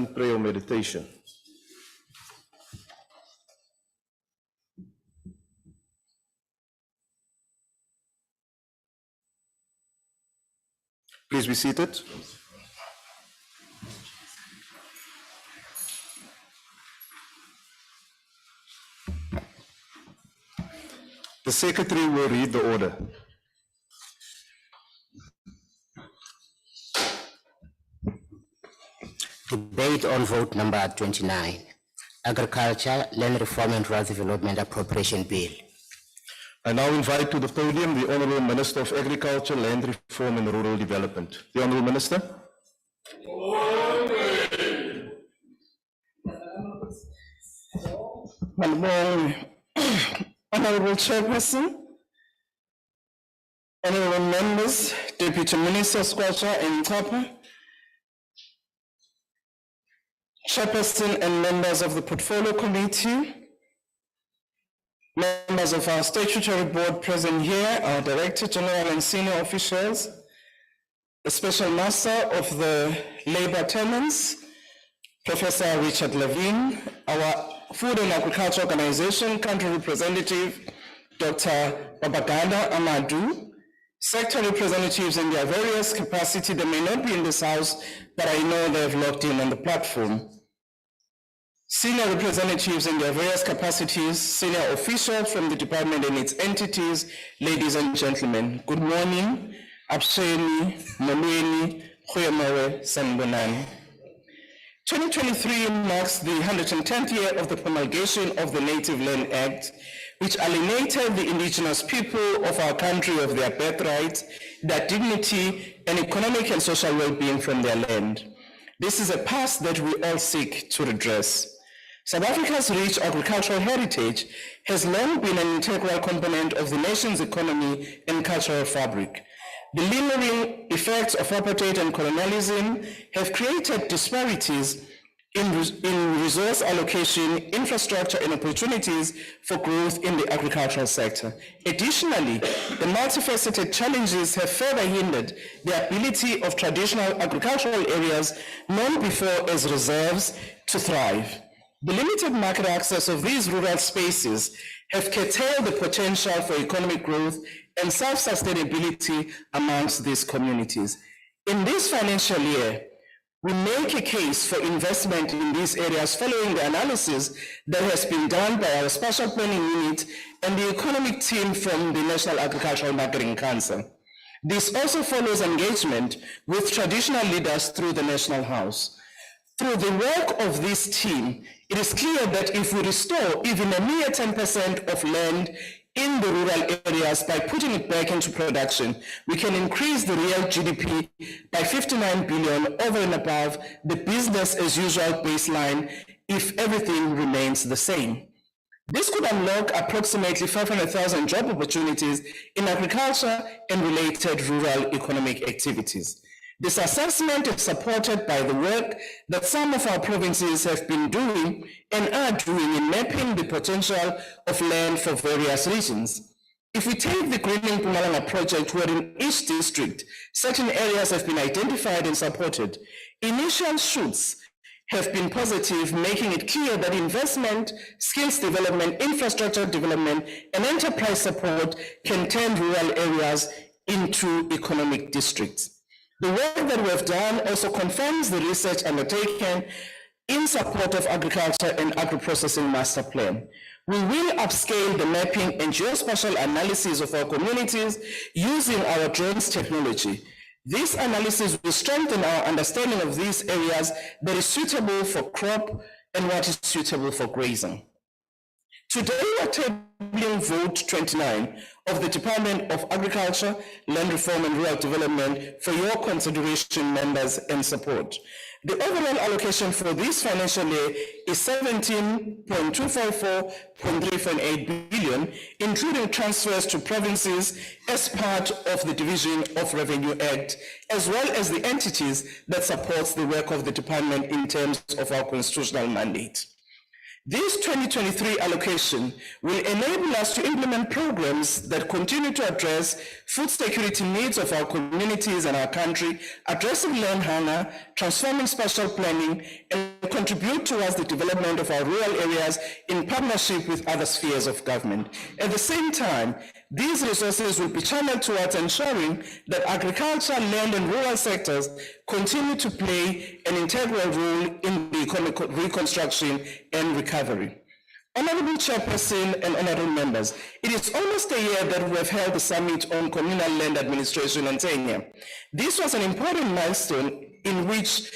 prayer or meditation. Please be seated. The Secretary will read the order. Debate on vote number 29, Agriculture, Land Reform and Rural Development Appropriation Bill. I now invite to the podium the Honourable Minister of Agriculture, Land Reform and Rural Development. The Honourable Minister. Honourable Chairperson, Honourable Members, Deputy Minister Squacha and Tapa, Chairperson and members of the Portfolio Committee, members of our statutory board present here, our Director General and senior officials, the Special Master of the Labour Tenants, Professor Richard Levine, our Food and Agriculture Organization Country Representative, Dr. Babaganda Amadou, sector representatives in their various capacity. They may not be in this house, but I know they've logged in on the platform. Senior representatives in their various capacities, senior officials from the department and its entities, ladies and gentlemen, good morning. Absheni, Molweni, Khoyamawe, Sanbonani. 2023 marks the 110th year of the promulgation of the Native Land Act, which alienated the indigenous people of our country of their birthright, their dignity, and economic and social well-being from their land. This is a past that we all seek to redress. South Africa's rich agricultural heritage has long been an integral component of the nation's economy and cultural fabric. The lingering effects of apartheid and colonialism have created disparities in resource allocation, infrastructure, and opportunities for growth in the agricultural sector. Additionally, the multifaceted challenges have further hindered the ability of traditional agricultural areas known before as reserves to thrive. The limited market access of these rural spaces have curtailed the potential for economic growth and self-sustainability amongst these communities. In this financial year, we make a case for investment in these areas following the analysis that has been done by our Spatial Planning Unit and the economic team from the National Agricultural Marketing Council. This also follows engagement with traditional leaders through the National House. Through the work of this team, it is clear that if we restore even a mere 10% of land in the rural areas by putting it back into production, we can increase the real GDP by 59 billion over and above the business as usual baseline if everything remains the same. This could unlock approximately 500,000 job opportunities in agriculture and related rural economic activities. This assessment is supported by the work that some of our provinces have been doing and are doing in mapping the potential of land for various regions. If we take the Greening Mpumalanga project, where in each district, certain areas have been identified and supported, initial shoots have been positive, making it clear that investment, skills development, infrastructure development, and enterprise support can turn rural areas into economic districts. The work that we have done also confirms the research undertaken in support of agriculture and agro-processing master plan. We will upscale the mapping and geospatial analysis of our communities using our drones technology. This analysis will strengthen our understanding of these areas that is suitable for crop and what is suitable for grazing. Today, we are tabling vote 29 of the Department of Agriculture, Land Reform and Rural Development for your consideration, members, and support. The overall allocation for this financial year is 17.254.348 billion, including transfers to provinces as part of the Division of Revenue Act, as well as the entities that supports the work of the department in terms of our constitutional mandate. This 2023 allocation will enable us to implement programs that continue to address food security needs of our communities and our country, addressing land hunger, transforming spatial planning, and contribute towards the development of our rural areas in partnership with other spheres of government. At the same time, these resources will be channeled towards ensuring that agriculture, land, and rural sectors continue to play an integral role in the economic reconstruction and recovery. Honorable Chairperson and honorable members, it is almost a year that we have held the Summit on Communal Land Administration and Tenure. This was an important milestone in which,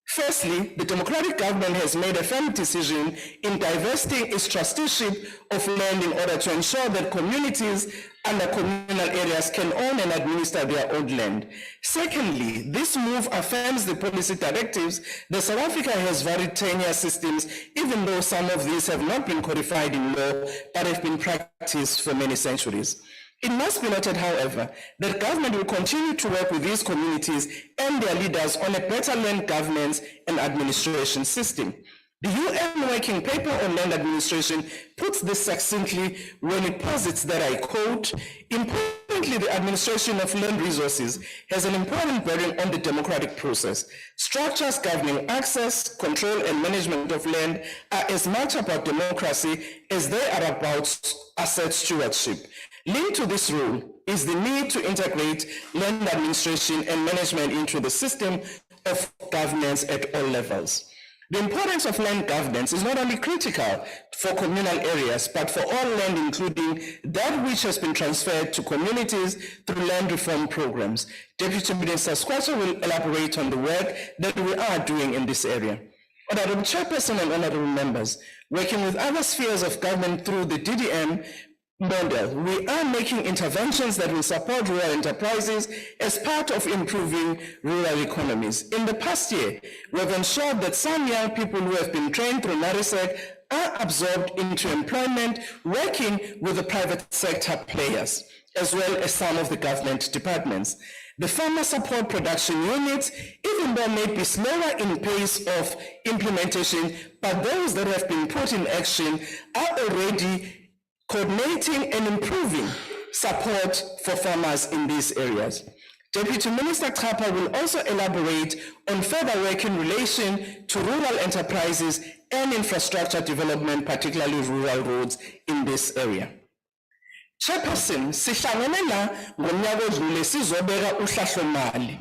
firstly, the democratic government has made a firm decision in divesting its trusteeship of land in order to ensure that communities under communal areas can own and administer their own land. Secondly, this move affirms the policy directives that South Africa has varied tenure systems, even though some of these have not been codified in law but have been practiced for many centuries. It must be noted, however, that government will continue to work with these communities and their leaders on a better land governance and administration system. The UN Working Paper on Land Administration puts this succinctly when it posits that, I quote, "Importantly, the administration of land resources has an important bearing on the democratic process. Structures governing access, control, and management of land are as much about democracy as they are about asset stewardship. Linked to this rule is the need to integrate land administration and management into the system of governance at all levels." The importance of land governance is not only critical for communal areas, but for all land, including that which has been transferred to communities through land reform programs. Deputy Minister Skwatsha will elaborate on the work that we are doing in this area. Honorable Chairperson and honorable members, working with other spheres of government through the DDM model, we are making interventions that will support rural enterprises as part of improving rural economies. In the past year, we have ensured that some young people who have been trained through NARISEC are absorbed into employment, working with the private sector players, as well as some of the government departments. The farmer support production units, even though may be slower in pace of implementation, but those that have been put in action are already coordinating and improving support for farmers in these areas. Deputy Minister Chapa will also elaborate on further work in relation to rural enterprises and infrastructure development, particularly rural roads in this area. Chairperson, sihlangene la ngonyaka odlule sizobeka uhlahlomali.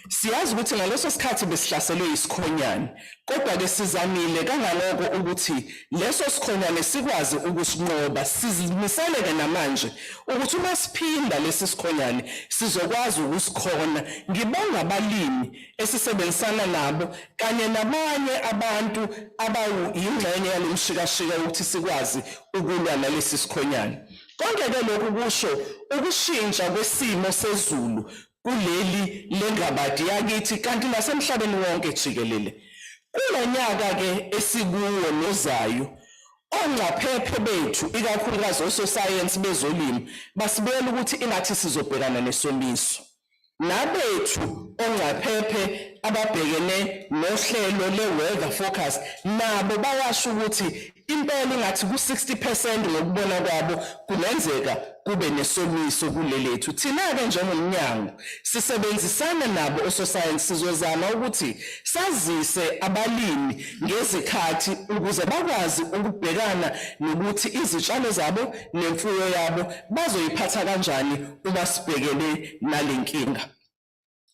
Siyazi ukuthi ngaleso sikhathi besihlaselwe isikhonyane, kodwa ke sizamile kangaloko ukuthi leso sikhonyane sikwazi ukusinqoba, sizimiseleke namanje ukuthi uma siphinda lesi sikhonyane sizokwazi ukusikhona. Ngibonga abalimi esisebenzisana nabo kanye nabanye abantu abayingxenye yalomshikashika ukuthi sikwazi ukulwa nalesi sikhonyane. Konke ke lokhu kusho ukushintsha kwesimo sezulu kuleli lengabadi yakithi kanti nasemhlabeni wonke jikelele. Kulonyaka ke esikuwo nozayo, ongcaphephe bethu ikakhulukazi ososayensi bezolimo basibona ukuthi ingathi sizobhekana nesomiso. Nabethu ongcaphephe ababhekene nohlelo le-weather forecast nabo bayasho ukuthi impela ingathi ku-60% ngokubona kwabo kungenzeka kube nesomiso kulelethu. Thina-ke njengomnyango sisebenzisana nabo ososayensi sizozama ukuthi sazise abalimi ngezikhathi ukuze bakwazi ukubhekana nokuthi izitshalo zabo nemfuyo yabo bazoyiphatha kanjani uma sibhekene nalenkinga.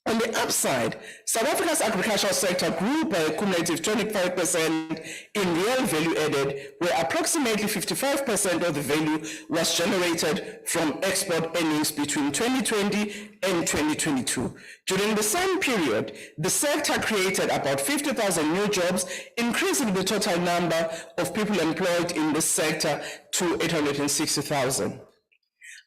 On the upside, South Africa's agricultural sector grew by a cumulative 25% in real value added, where approximately 55% of the value was generated from export earnings between 2020 and 2022. During the same period, the sector created about 50,000 new jobs, increasing the total number of people employed in this sector to 860,000.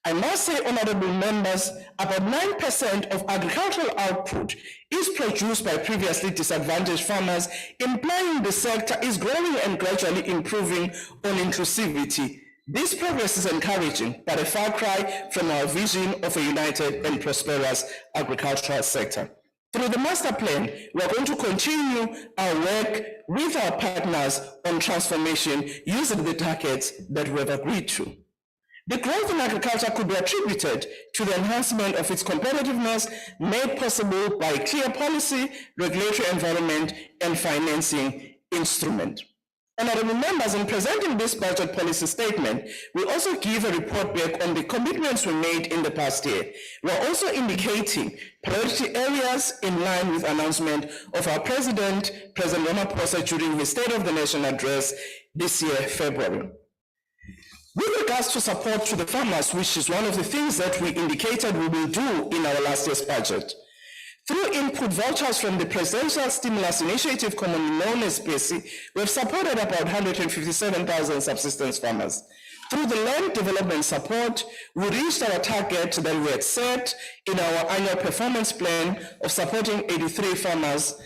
I must say, honorable members, about 9% of agricultural output is produced by previously disadvantaged farmers, implying the sector is growing and gradually improving on inclusivity. This progress is encouraging, but a far cry from our vision of a united and prosperous agricultural sector. Through the master plan, we are going to continue our work with our partners on transformation using the targets that we have agreed to. The growth in agriculture could be attributed to the enhancement of its competitiveness made possible by clear policy, regulatory environment, and financing instrument. Honorable members, in presenting this budget policy statement, we also give a report back on the commitments we made in the past year. We are also indicating priority areas in line with announcement of our President Ramaphosa, during his State of the Nation address this year, February. With regards to support to the farmers, which is one of the things that we indicated we will do in our last year's budget, through input vouchers from the Presidential Stimulus Initiative, commonly known as PSI, we have supported about 157,000 subsistence farmers. Through the land development support, we reached our target that we had set in our annual performance plan of supporting 83 farmers.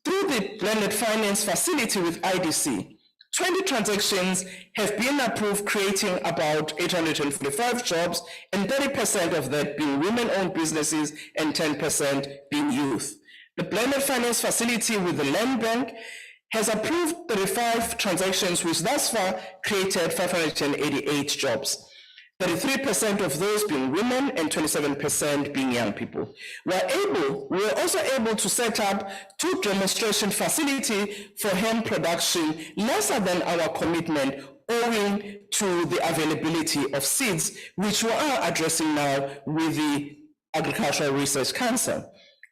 Through the blended finance facility with IDC, 20 transactions have been approved, creating about 845 jobs, and 30% of that being women-owned businesses and 10% being youth. The blended finance facility with the Land Bank has approved 35 transactions, which thus far created 588 jobs. 33% of those being women and 27% being young people. We were also able to set up 2 demonstration facilities for hemp production, lesser than our commitment, owing to the availability of seeds, which we are addressing now with the Agricultural Research Council.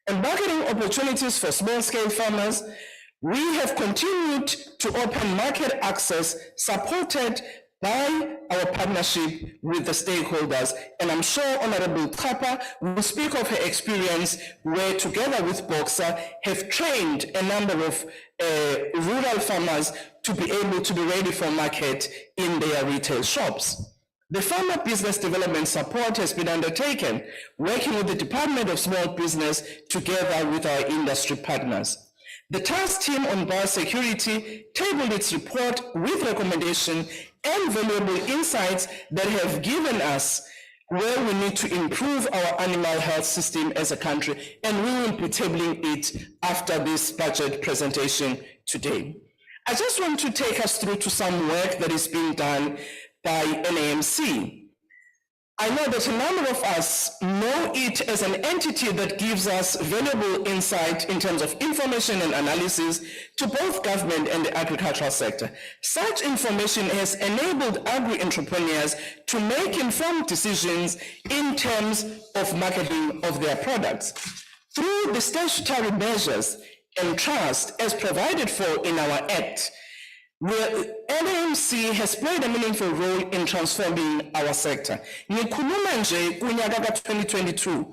And marketing opportunities for small-scale farmers, we have continued to open market access supported by our partnership with the stakeholders. And I'm sure Honorable Kapa will speak of her experience where, together with Boxer, have trained a number of rural farmers to be able to be ready for market in their retail shops. The farmer business development support has been undertaken, working with the Department of Small Business together with our industry partners. The task team on biosecurity tabled its report with recommendation and valuable insights that have given us where we need to improve our animal health system as a country, and we will be tabling it after this budget presentation today. I just want to take us through to some work that is being done by NAMC. I know that a number of us know it as an entity that gives us valuable insight in terms of information and analysis to both government and the agricultural sector. Such information has enabled agri-entrepreneurs to make informed decisions in terms of marketing of their products. Through the statutory measures and trust as provided for in our Act, NAMC has played a meaningful role in transforming our sector. Ngikhuluma nje kunyaka ka-2022,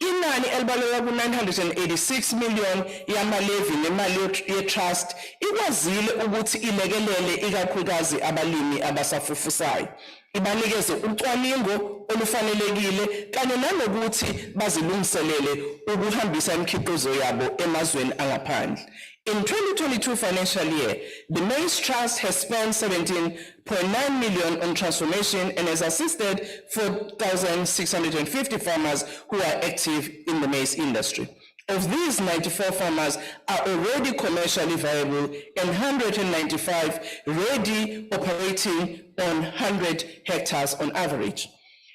inani elibalelwa ku-986 million yamalevi nemali ye-trust ikwazile ukuthi ilekelele ikakhulukazi abalimi abasafufusayo, ibanikeze ucwaningo olufanelekile kanye nanokuthi bazilungiselele ukuhambisa imikhiqizo yabo emazweni angaphandle. In 2022 financial year, the Maize Trust has spent 17.9 million on transformation and has assisted 4,650 farmers who are active in the maize industry. Of these, 94 farmers are already commercially viable and 195 ready operating on 100 hectares on average.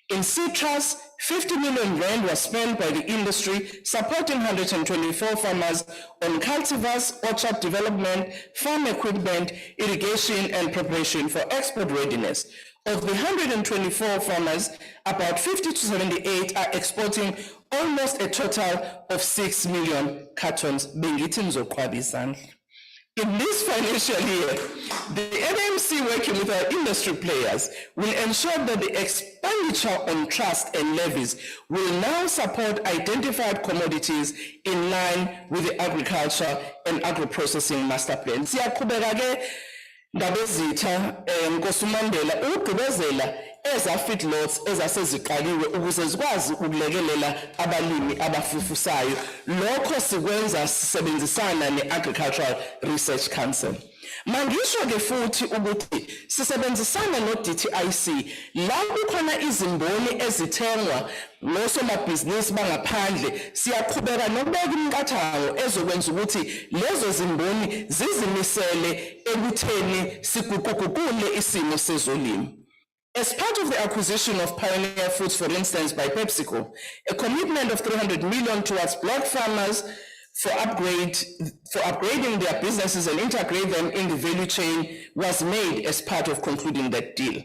In Seed Trust, 50 million rand was spent by the industry supporting 124 farmers on cultivars, orchard development, farm equipment, irrigation, and preparation for export readiness. Of the 124 farmers, about 50 to 78 are exporting almost a total of 6 million cartons. In this financial year, the NAMC, working with our industry players, will ensure that the expenditure on trust and levies will now support identified commodities in line with the agriculture and agro-processing master plan. Siyaqhubeka ke ndabezitha Nkosi uMandela ukugqibezela eza-feedlots ezaseziqaliwe ukuze zikwazi ukulekelela abalimi abafufusayo. Lokho sikwenza sisebenzisana ne-Agricultural Research Council. Mangisho-ke futhi ukuthi sisebenzisana no-DTIC la kukhona izimboni ezithengwa nosomabhizinisi bangaphandle. Siyaqhubeka nokubeka imiqathango ezokwenza ukuthi lezo zimboni zizimisele ekutheni siguquguqule isimo sezolimo. As part of the acquisition of Pioneer Foods, for instance, by PepsiCo, a commitment of 300 million towards black farmers for upgrading their businesses and integrate them in the value chain was made as part of concluding that deal.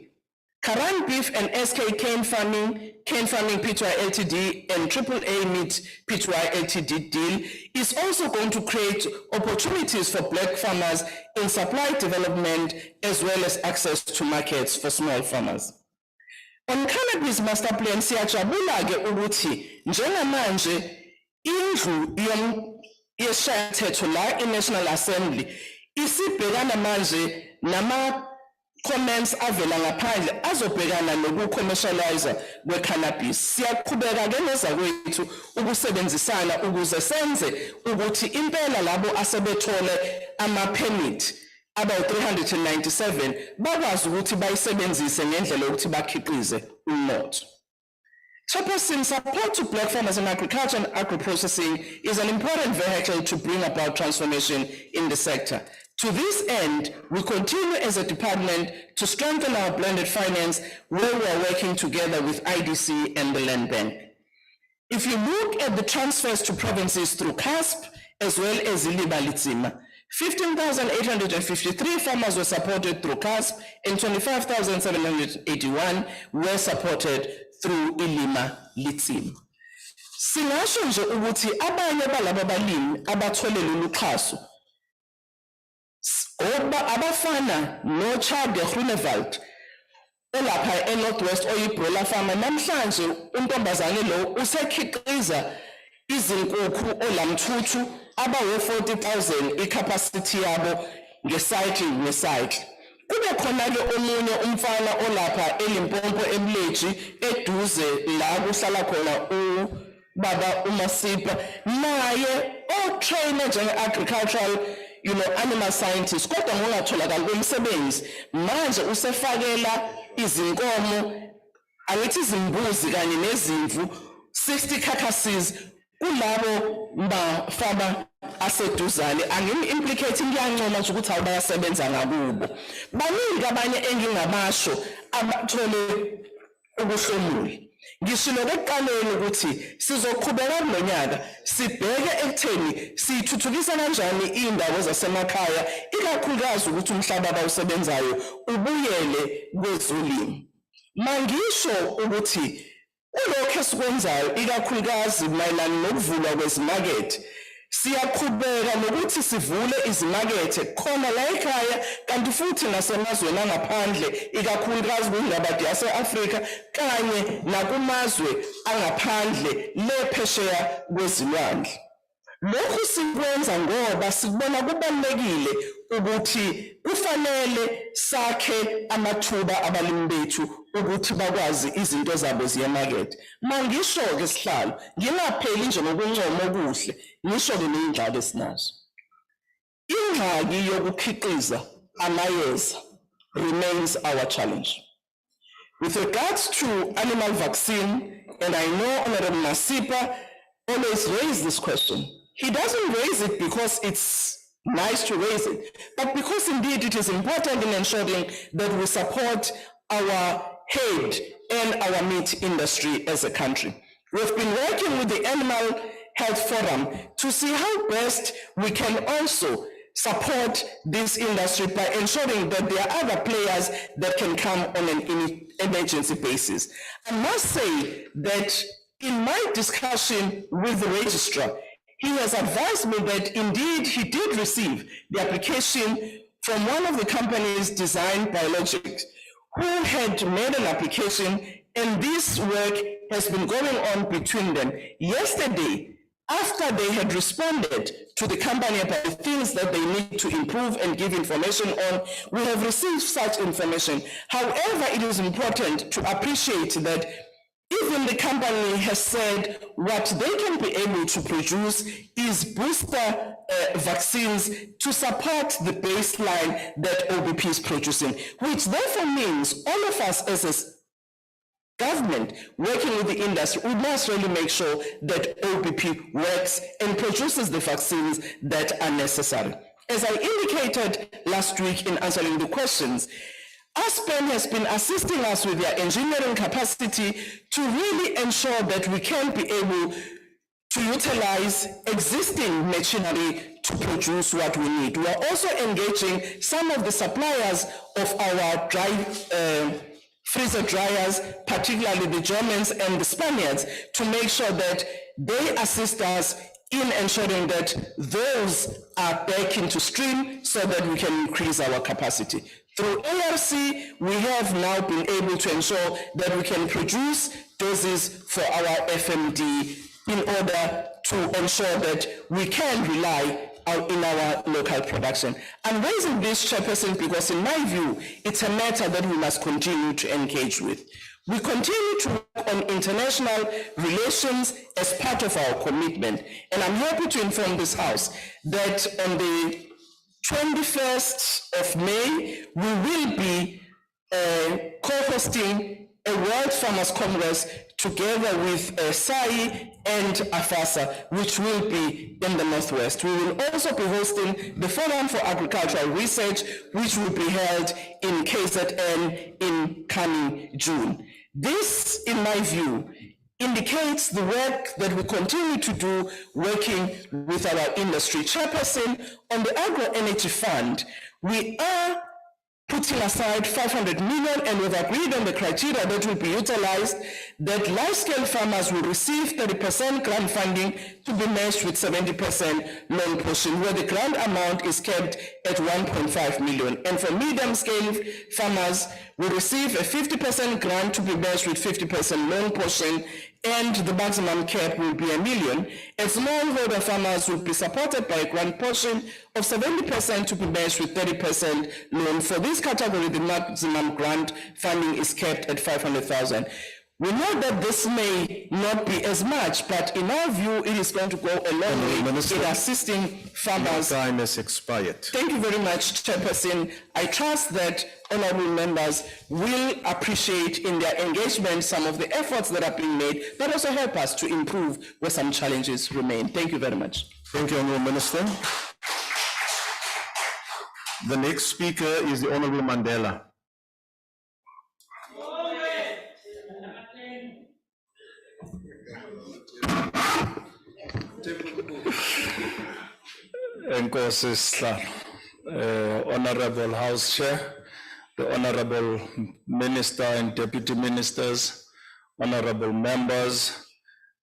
Karan Beef and SK Cane Farming Pty Ltd and AAA Meat Pty Ltd deal is also going to create opportunities for black farmers in supply development as well as access to markets for small farmers. On cannabis master plan siyajabula-ke ukuthi njengamanje indlu yeshayamthetho la i-National Assembly isibhekana manje comments avela ngaphandle azobhekana noku-commercializer kwe-cannabis. Siyaqhubeka-ke nezakwethu ukusebenzisana ukuze senze ukuthi impela labo asebethole ama-permit abawu-397 bakwazi ukuthi bayisebenzise ngendlela yokuthi bakhiqize umnotho. Chairperson, support to black farmers in agriculture and agro-processing is an important vehicle to bring about transformation in the sector. To this end, we continue as a department to strengthen our blended finance where we are working together with IDC and the Land Bank. If you look at the transfers to provinces through CASP as well as Iliba Litsima, 15,853 farmers were supported through CASP and 25,781 were supported through Ilima Litsima. Singasho nje ukuthi abanye balabo balimi abathole lolu xhaso abafana noChade Groenewald olapha eNorthwest oyibroiler farmer namhlanje untombazane lo usekhiqiza izinkukhu olamthuthu abawu-40,000 icapacity yabo ngecycle. Kube khona-ke omunye umfana olapha eLimpopo eMleji eduze la kuhlala khona ubaba uMasipa naye otraine njenge-agricultural animal scientist kodwa ngongatholakali kwemisebenzi manje usefakela izinkomo ayithi izimbuzi kanye nezimvu 60 carcasses kulabo bafama aseduzane. Angimi-implicate ngiyancoma nje ukuthi bayasebenza ngakubo. Baningi abanye engingabasho abathole ukuhlomula. Ngishilo ekuqaleni ukuthi sizoqhubeka kulonyaka sibheke ekutheni sithuthukisa kanjani indawo zasemakhaya ikakhulukazi ukuthi umhlaba abawusebenzayo ubuyele kwezolimo. Mangisho ukuthi kulokho esikwenzayo ikakhulukazi mayelana nokuvulwa kwezimakethe siyaqhubeka nokuthi sivule izimakethe khona la ekhaya kanti futhi nasemazweni angaphandle ikakhulukazi kwindaba yase-Afrika kanye nakumazwe angaphandle lephesheya kwezilwandle. Lokhu sikwenza ngoba sikubona kubalulekile ukuthi kufanele sakhe amathuba abalimi bethu ukuthi bakwazi izinto zabo ziyemakethe. Mangisho-ke sihlalo ngingapheli nje ngokuncoma okuhle ngisho-ke ney'ndlala esinazo. Ingxaki yokukhiqiza amayeza remains our challenge. With regards to animal vaccine, and I know Honorable Masipa always raised this question, he doesn't raise it because it's nice to raise it, but because indeed it is important in ensuring that we support our head and our meat industry as a country. We've been working with the Animal Health Forum to see how best we can also support this industry by ensuring that there are other players that can come on an emergency basis. I must say that in my discussion with the registrar, he has advised me that indeed he did receive the application from one of the companies, Design Biologics, who had made an application, and this work has been going on between them. Yesterday, after they had responded to the company about the things that they need to improve and give information on, we have received such information. However, it is important to appreciate that even the company has said what they can be able to produce is booster vaccines to support the baseline that OBP is producing, which therefore means all of us as a government working with the industry, we must really make sure that OBP works and produces the vaccines that are necessary. As I indicated last week in answering the questions, ASPEN has been assisting us with their engineering capacity to really ensure that we can be able to utilize existing machinery to produce what we need. We are also engaging some of the suppliers of our freezer dryers, particularly the Germans and the Spaniards, to make sure that they assist us in ensuring that those are back into stream so that we can increase our capacity. Through ARC, we have now been able to ensure that we can produce doses for our FMD in order to ensure that we can rely in our local production. I'm raising this, Chairperson, because in my view, it's a matter that we must continue to engage with. We continue to work on international relations as part of our commitment, and I'm happy to inform this House that on the 21st of May, we will be co-hosting a World Farmers Congress together with SAI and AFASA, which will be in the Northwest. We will also be hosting the Forum for Agricultural Research, which will be held in KZN in coming June. This, in my view, indicates the work that we continue to do working with our industry. Chairperson, on the Agro Energy Fund, we are putting aside 500 million, and we've agreed on the criteria that will be utilized, that large-scale farmers will receive 30% grant funding to be matched with 70% loan portion, where the grant amount is kept at 1.5 million. And for medium-scale farmers, will receive a 50% grant to be matched with 50% loan portion, and the maximum cap will be $1 million. And smallholder farmers will be supported by a grant portion of 70% to be matched with 30% loan. For this category, the maximum grant funding is capped at 500,000. We know that this may not be as much, but in our view, it is going to go a long way in assisting farmers. Your time has expired. Thank you very much, Chairperson. I trust that honorable members will appreciate in their engagement some of the efforts that are being made, but also help us to improve where some challenges remain. Thank you very much. Thank you, Honourable Minister. The next speaker is the Honourable Mandela. Enkosi Sihlalo, Honorable House Chair, the Honorable Minister and Deputy Ministers, Honorable members,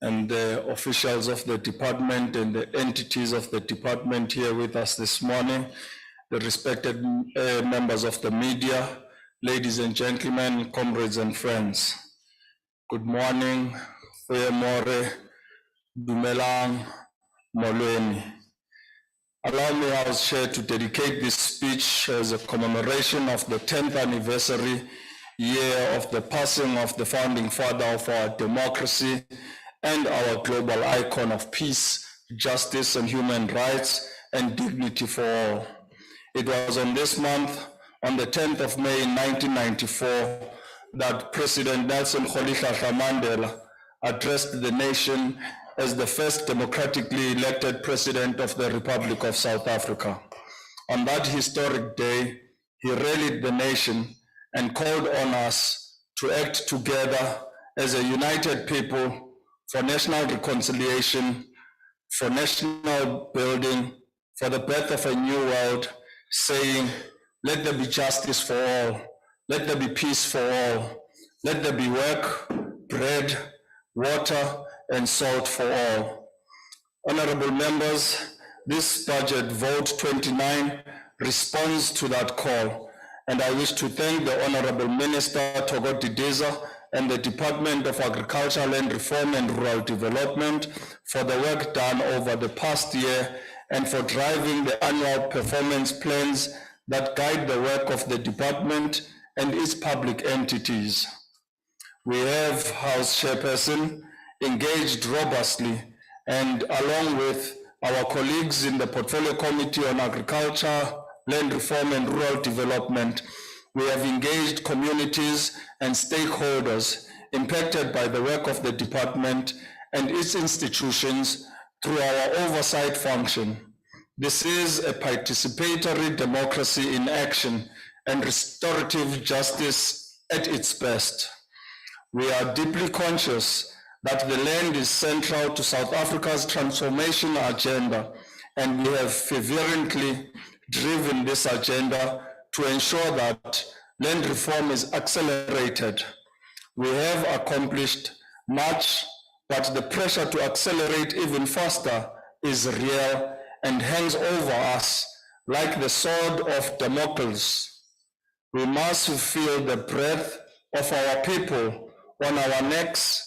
and the officials of the department and the entities of the department here with us this morning, the respected members of the media, ladies and gentlemen, comrades and friends. Good morning, Goeiemorgen, Dumelang, Molweni. Allow me, House Chair, to dedicate this speech as a commemoration of the 10th anniversary year of the passing of the founding father of our democracy and our global icon of peace, justice, and human rights and dignity for all. It was on this month, on the 10th of May 1994, that President Nelson Rolihlahla Mandela addressed the nation as the first democratically elected president of the Republic of South Africa. On that historic day, he rallied the nation and called on us to act together as a united people for national reconciliation, for national building, for the birth of a new world, saying, let there be justice for all, let there be peace for all, let there be work, bread, water, and salt for all. Honorable members, this budget, Vote 29, responds to that call, and I wish to thank the Honorable Minister Thoko Didiza and the Department of Agriculture, Land Reform and Rural Development for the work done over the past year and for driving the annual performance plans that guide the work of the department and its public entities. We have, House Chairperson, engaged robustly and along with our colleagues in the Portfolio Committee on Agriculture, Land Reform and Rural Development, we have engaged communities and stakeholders impacted by the work of the department and its institutions through our oversight function. This is a participatory democracy in action and restorative justice at its best. We are deeply conscious that the land is central to South Africa's transformation agenda, and we have fervently driven this agenda to ensure that land reform is accelerated. We have accomplished much, but the pressure to accelerate even faster is real and hangs over us like the sword of Damocles. We must feel the breath of our people on our necks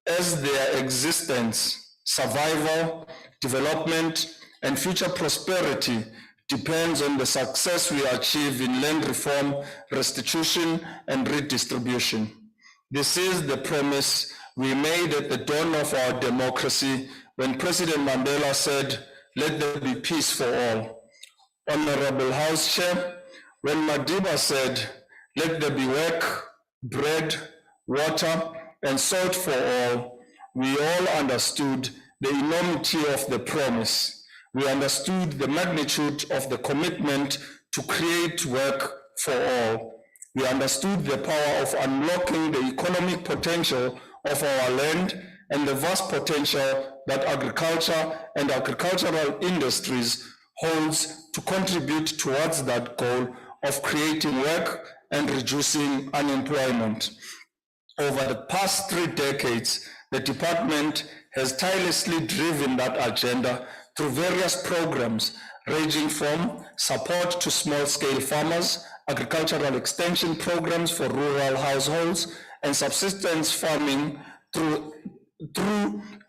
as their existence, survival, development, and future prosperity depends on the success we achieve in land reform, restitution, and redistribution. This is the promise we made at the dawn of our democracy when President Mandela said, "Let there be peace for all." Honorable House Chair, when Madiba said, "Let there be work, bread, water, and salt for all," we all understood the enormity of the promise. We understood the magnitude of the commitment to create work for all. We understood the power of unlocking the economic potential of our land and the vast potential that agriculture and agricultural industries holds to contribute towards that goal of creating work and reducing unemployment. Over the past 3 decades, the department has tirelessly driven that agenda through various programs ranging from support to small-scale farmers, agricultural extension programs for rural households, and subsistence farming through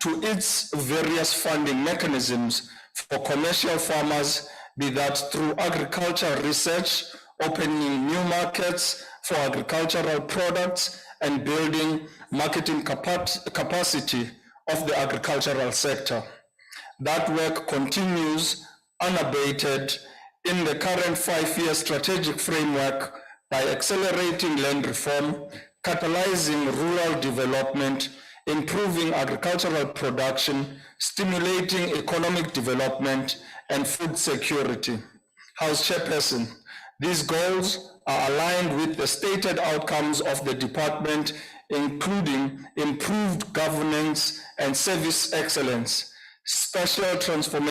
to its various funding mechanisms for commercial farmers, be that through agricultural research, opening new markets for agricultural products, and building marketing capacity of the agricultural sector. That work continues unabated in the current 5-year strategic framework by accelerating land reform, catalyzing rural development, improving agricultural production, stimulating economic development, and food security. House Chairperson, these goals are aligned with the stated outcomes of the department, including improved governance and service excellence, special transformation,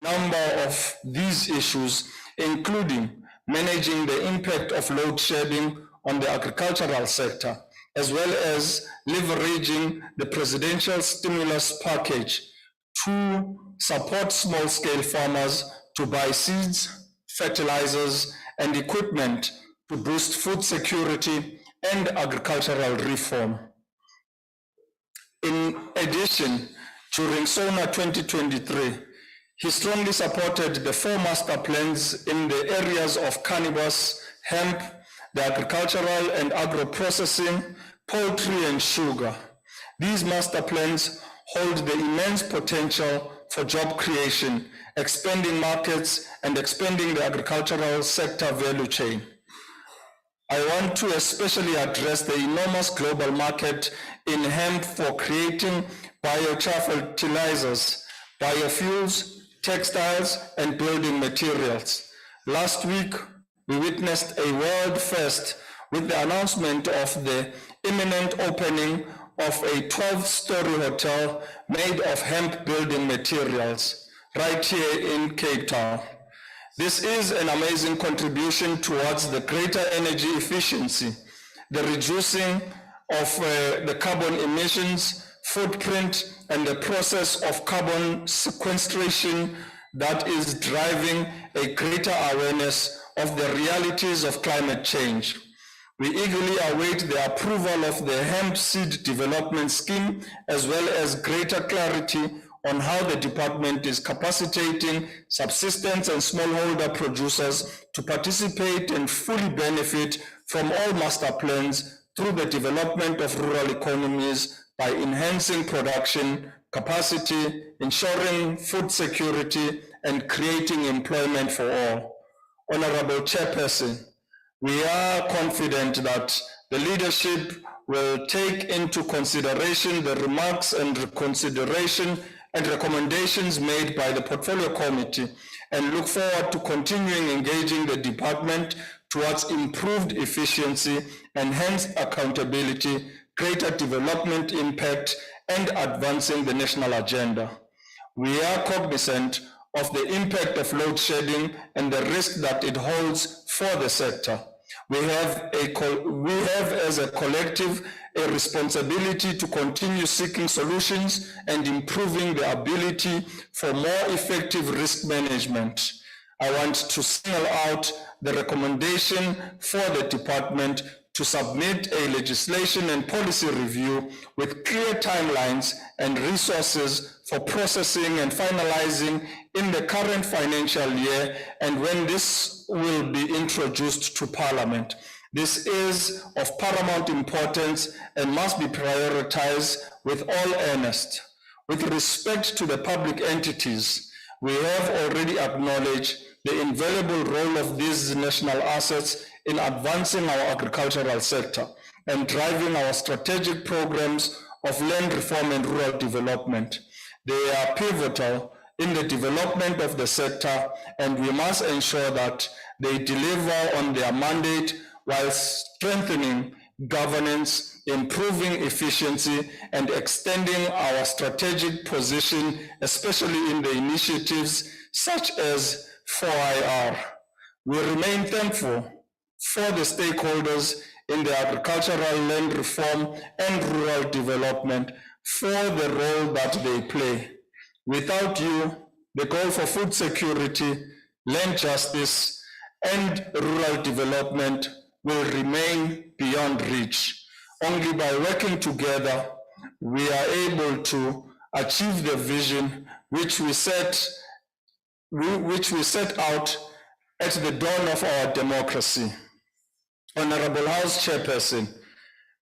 number of these issues, including managing the impact of load shedding on the agricultural sector, as well as leveraging the presidential stimulus package to support small-scale farmers to buy seeds, fertilizers, and equipment to boost food security and agricultural reform. In addition, during SONA 2023, he strongly supported the 4 master plans in the areas of cannabis, hemp, the agricultural and agro-processing, poultry, and sugar. These master plans hold the immense potential for job creation, expanding markets, and expanding the agricultural sector value chain. I want to especially address the enormous global market in hemp for creating biochar fertilizers, biofuels, textiles, and building materials. Last week, we witnessed a world first with the announcement of the imminent opening of a 12-story hotel made of hemp building materials right here in Cape Town. This is an amazing contribution towards the greater energy efficiency, the reducing of the carbon emissions footprint, and the process of carbon sequestration that is driving a greater awareness of the realities of climate change. We eagerly await the approval of the hemp seed development scheme, as well as greater clarity on how the department is capacitating subsistence and smallholder producers to participate and fully benefit from all master plans through the development of rural economies by enhancing production capacity, ensuring food security, and creating employment for all. Honorable Chairperson, we are confident that the leadership will take into consideration the remarks and reconsideration and recommendations made by the Portfolio Committee and look forward to continuing engaging the department towards improved efficiency, enhanced accountability, greater development impact, and advancing the national agenda. We are cognizant of the impact of load shedding and the risk that it holds for the sector. We have as a collective a responsibility to continue seeking solutions and improving the ability for more effective risk management. I want to single out the recommendation for the department to submit a legislation and policy review with clear timelines and resources for processing and finalizing in the current financial year and when this will be introduced to Parliament. This is of paramount importance and must be prioritized with all earnest. With respect to the public entities, we have already acknowledged the invaluable role of these national assets in advancing our agricultural sector and driving our strategic programs of land reform and rural development. They are pivotal in the development of the sector, and we must ensure that they deliver on their mandate while strengthening governance, improving efficiency, and extending our strategic position, especially in the initiatives such as 4IR. We remain thankful for the stakeholders in the agricultural land reform and rural development for the role that they play. Without you, the goal for food security, land justice, and rural development will remain beyond reach. Only by working together, we are able to achieve the vision which we set out at the dawn of our democracy. Honorable House Chairperson,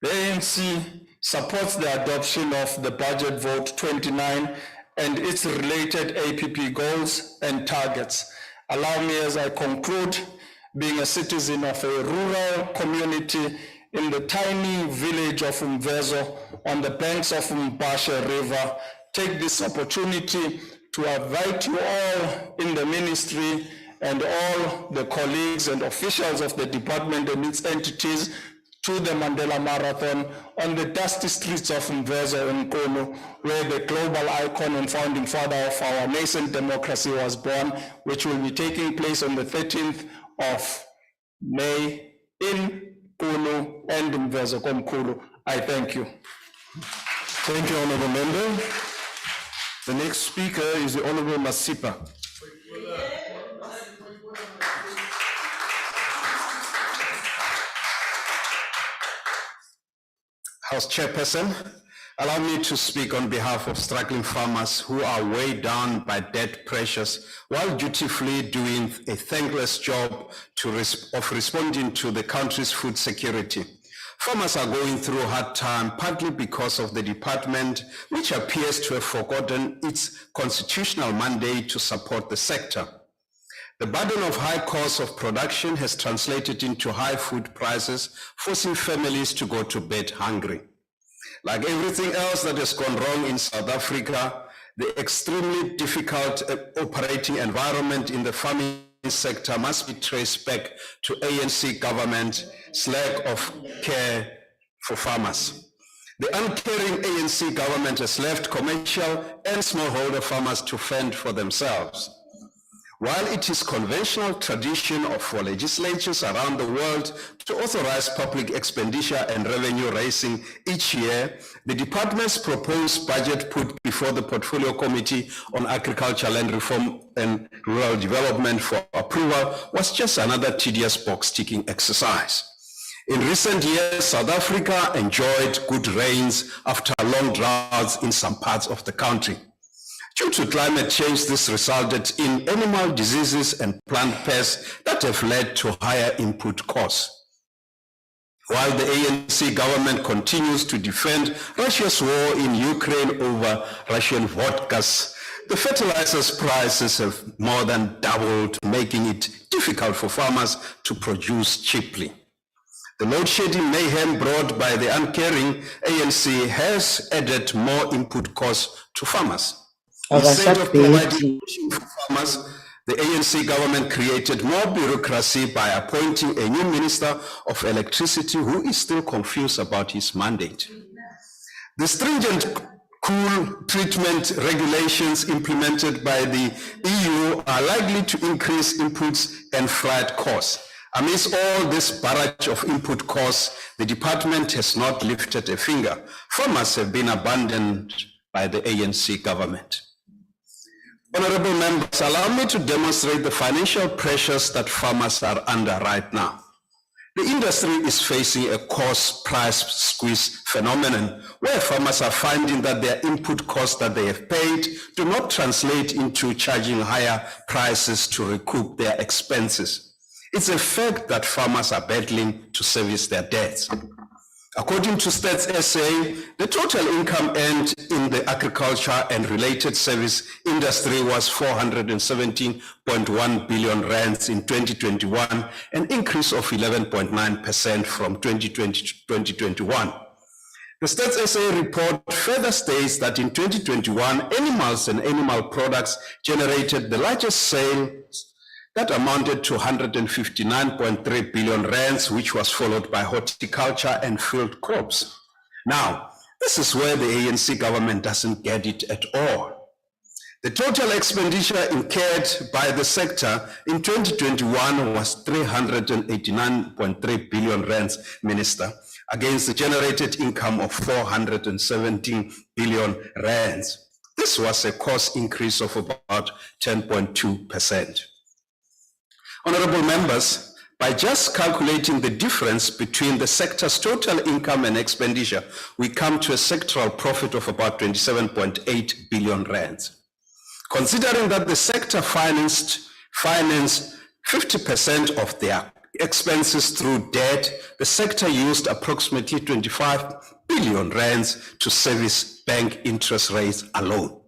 the ANC supports the adoption of the Budget Vote 29 and its related APP goals and targets. Allow me as I conclude, being a citizen of a rural community in the tiny village of Mvezo on the banks of Mbashe River, take this opportunity to invite you all in the ministry and all the colleagues and officials of the department and its entities to the Mandela Marathon on the dusty streets of Mvezo in Nkunu, where the global icon and founding father of our nascent democracy was born, which will be taking place on the 13th of May in Nkunu and Mvezo Komkhulu. I thank you. Thank you, Honorable Member. The next speaker is the Honorable Masipa. House Chairperson, allow me to speak on behalf of struggling farmers who are weighed down by debt pressures while dutifully doing a thankless job of responding to the country's food security. Farmers are going through a hard time, partly because of the department, which appears to have forgotten its constitutional mandate to support the sector. The burden of high costs of production has translated into high food prices, forcing families to go to bed hungry. Like everything else that has gone wrong in South Africa, the extremely difficult operating environment in the farming sector must be traced back to ANC government's lack of care for farmers. The uncaring ANC government has left commercial and smallholder farmers to fend for themselves. While it is conventional tradition for legislatures around the world to authorize public expenditure and revenue raising each year, the department's proposed budget put before the Portfolio Committee on Agriculture, Land Reform and Rural Development for approval was just another tedious box-ticking exercise. In recent years, South Africa enjoyed good rains after long droughts in some parts of the country. Due to climate change, this resulted in animal diseases and plant pests that have led to higher input costs. While the ANC government continues to defend Russia's war in Ukraine over Russian vodkas, the fertilizers prices have more than doubled, making it difficult for farmers to produce cheaply. The load shedding mayhem brought by the uncaring ANC has added more input costs to farmers. Instead of providing for farmers, the ANC government created more bureaucracy by appointing a new minister of electricity who is still confused about his mandate. The stringent cool treatment regulations implemented by the EU are likely to increase inputs and freight costs. Amidst all this barrage of input costs, the department has not lifted a finger. Farmers have been abandoned by the ANC government. Honorable members, allow me to demonstrate the financial pressures that farmers are under right now. The industry is facing a cost price squeeze phenomenon where farmers are finding that their input costs that they have paid do not translate into charging higher prices to recoup their expenses. It's a fact that farmers are battling to service their debts. According to Stats SA, the total income earned in the agriculture and related service industry was 417.1 billion rands in 2021, an increase of 11.9% from 2020 to 2021. The Stats SA report further states that in 2021, animals and animal products generated the largest sales that amounted to 159.3 billion rands, which was followed by horticulture and field crops. Now, this is where the ANC government doesn't get it at all. The total expenditure incurred by the sector in 2021 was 389.3 billion rands, Minister, against the generated income of 417 billion rands. This was a cost increase of about 10.2%. Honorable members, by just calculating the difference between the sector's total income and expenditure, we come to a sectoral profit of about 27.8 billion rands. Considering that the sector financed 50% of their expenses through debt, the sector used approximately 25 billion rands to service bank interest rates alone.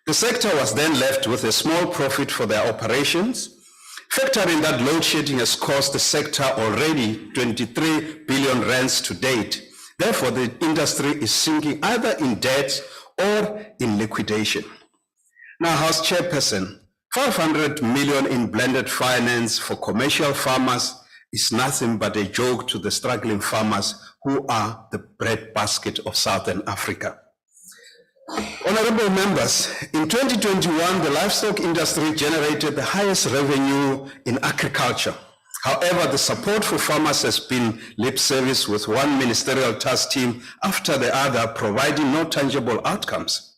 The sector was then left with a small profit for their operations. Factoring that load shedding has cost the sector already 23 billion rands to date. Therefore, the industry is sinking either in debt or in liquidation. Now, House Chairperson, 500 million in blended finance for commercial farmers is nothing but a joke to the struggling farmers who are the breadbasket of Southern Africa. Honorable members, in 2021, the livestock industry generated the highest revenue in agriculture. However, the support for farmers has been lip service, with one ministerial task team after the other providing no tangible outcomes.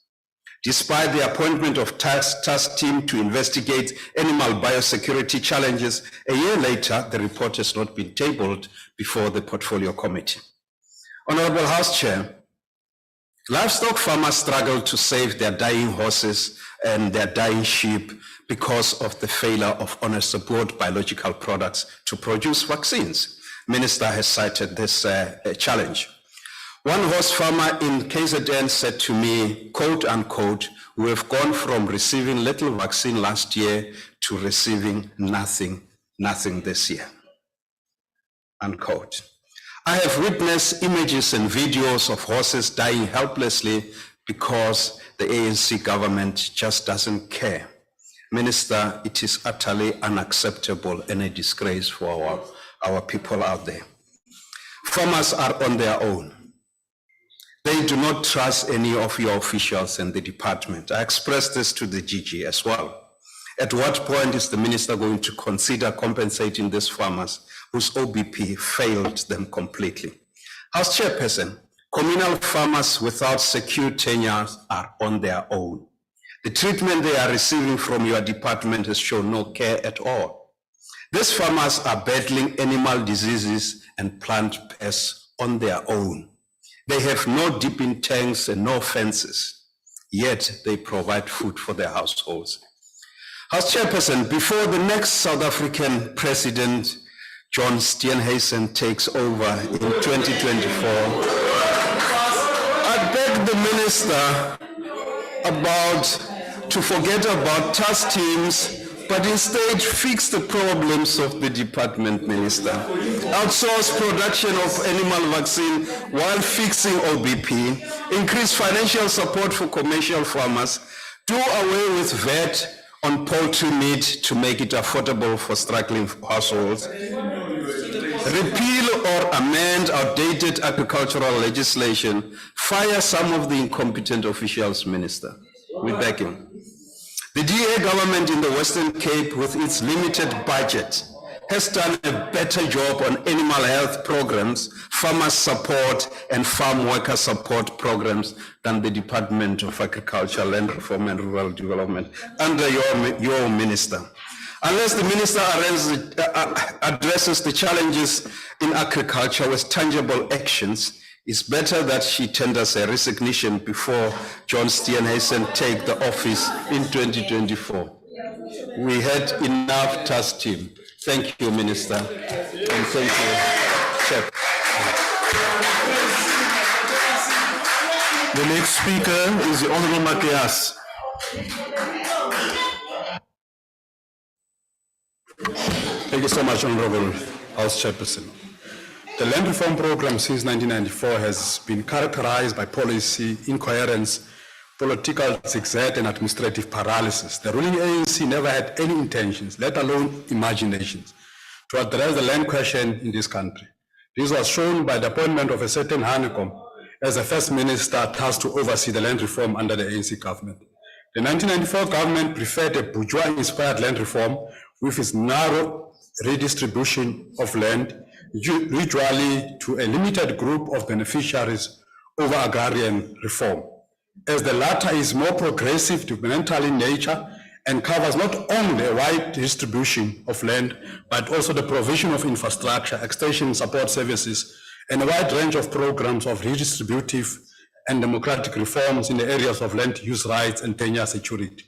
Despite the appointment of task team to investigate animal biosecurity challenges, a year later, the report has not been tabled before the Portfolio Committee. Honorable House Chair, livestock farmers struggle to save their dying horses and their dying sheep because of the failure of honest-to-God biological products to produce vaccines. Minister has cited this challenge. One horse farmer in KZN said to me, quote unquote, "We have gone from receiving little vaccine last year to receiving nothing this year," unquote. I have witnessed images and videos of horses dying helplessly because the ANC government just doesn't care. Minister, it is utterly unacceptable and a disgrace for our people out there. Farmers are on their own. They do not trust any of your officials in the department. I expressed this to the GG as well. At what point is the minister going to consider compensating these farmers whose OBP failed them completely? House Chairperson, communal farmers without secure tenures are on their own. The treatment they are receiving from your department has shown no care at all. These farmers are battling animal diseases and plant pests on their own. They have no dipping tanks and no fences, yet they provide food for their households. House Chairperson, before the next South African President, John Steenhuisen, takes over in 2024, I beg the minister to forget about task teams, but instead fix the problems of the department, Minister. Outsource production of animal vaccine while fixing OBP, increase financial support for commercial farmers, do away with VAT on poultry meat to make it affordable for struggling households, repeal or amend outdated agricultural legislation, fire some of the incompetent officials, Minister. We beg him. The DA government in the Western Cape, with its limited budget, has done a better job on animal health programs, farmer support, and farm worker support programs than the Department of Agriculture, Land Reform and Rural Development under your minister. Unless the minister addresses the challenges in agriculture with tangible actions, it's better that she tenders a resignation before John Steenhuisen take the office in 2024. We had enough task team. Thank you, Minister, and thank you, Chair. The next speaker is the Honorable Matias. Thank you so much, Honorable House Chairperson. The land reform program since 1994 has been characterized by policy incoherence, political zigzag, and administrative paralysis. The ruling ANC never had any intentions, let alone imaginations, to address the land question in this country. This was shown by the appointment of a certain Hanekom as the first minister tasked to oversee the land reform under the ANC government. The 1994 government preferred a bourgeois-inspired land reform with its narrow redistribution of land, usually to a limited group of beneficiaries over agrarian reform. As the latter is more progressive, developmental in nature, and covers not only a wide distribution of land, but also the provision of infrastructure, extension support services, and a wide range of programs of redistributive and democratic reforms in the areas of land use rights and tenure security.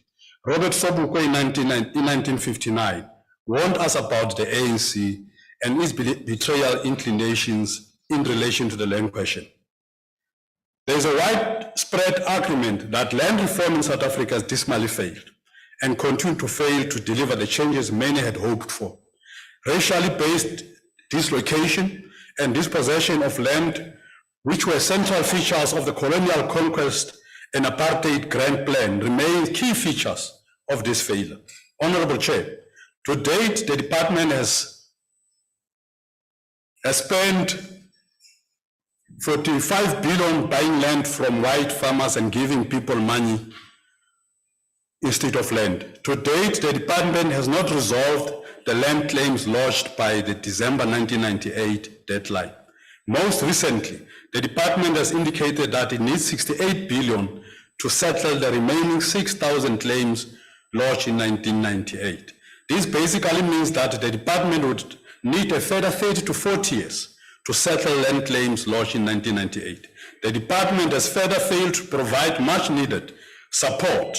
Robert Sobukwe in 1959 warned us about the ANC and its betrayal inclinations in relation to the land question. There is a widespread agreement that land reform in South Africa has dismally failed and continue to fail to deliver the changes many had hoped for. Racially based dislocation and dispossession of land, which were central features of the colonial conquest and apartheid grand plan, remain key features of this failure. Honorable Chair, to date, the department has spent 45 billion buying land from white farmers and giving people money instead of land. To date, the department has not resolved the land claims lodged by the December 1998 deadline. Most recently, the department has indicated that it needs 68 billion to settle the remaining 6,000 claims lodged in 1998. This basically means that the department would need a further 30 to 40 years to settle land claims lodged in 1998. The department has further failed to provide much needed support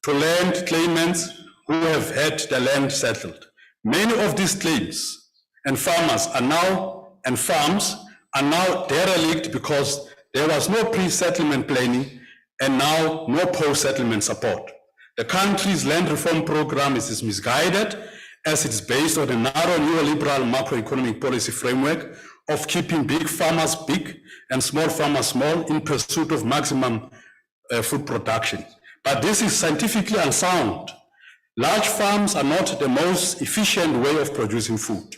to land claimants who have had the land settled. Many of these claims and farms are now derelict because there was no pre-settlement planning and now no post-settlement support. The country's land reform program is misguided as it is based on a narrow neoliberal macroeconomic policy framework of keeping big farmers big and small farmers small in pursuit of maximum food production. But this is scientifically unsound. Large farms are not the most efficient way of producing food.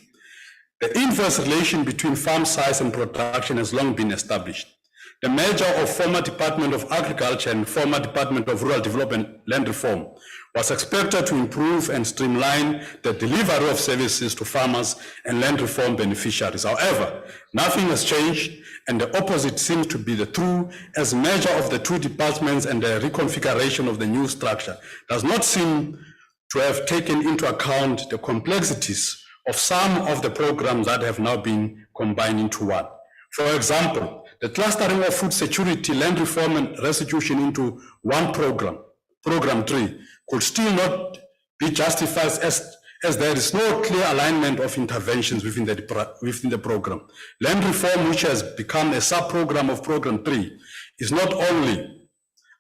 The inverse relation between farm size and production has long been established. The merger of former Department of Agriculture and former Department of Rural Development Land Reform was expected to improve and streamline the delivery of services to farmers and land reform beneficiaries. However, nothing has changed, and the opposite seems to be the true, as merger of the two departments and the reconfiguration of the new structure does not seem to have taken into account the complexities of some of the programs that have now been combined into one. For example, the clustering of food security, land reform, and restitution into one program, Program 3, could still not be justified as there is no clear alignment of interventions within the program. Land reform, which has become a sub-program of Program 3, is not only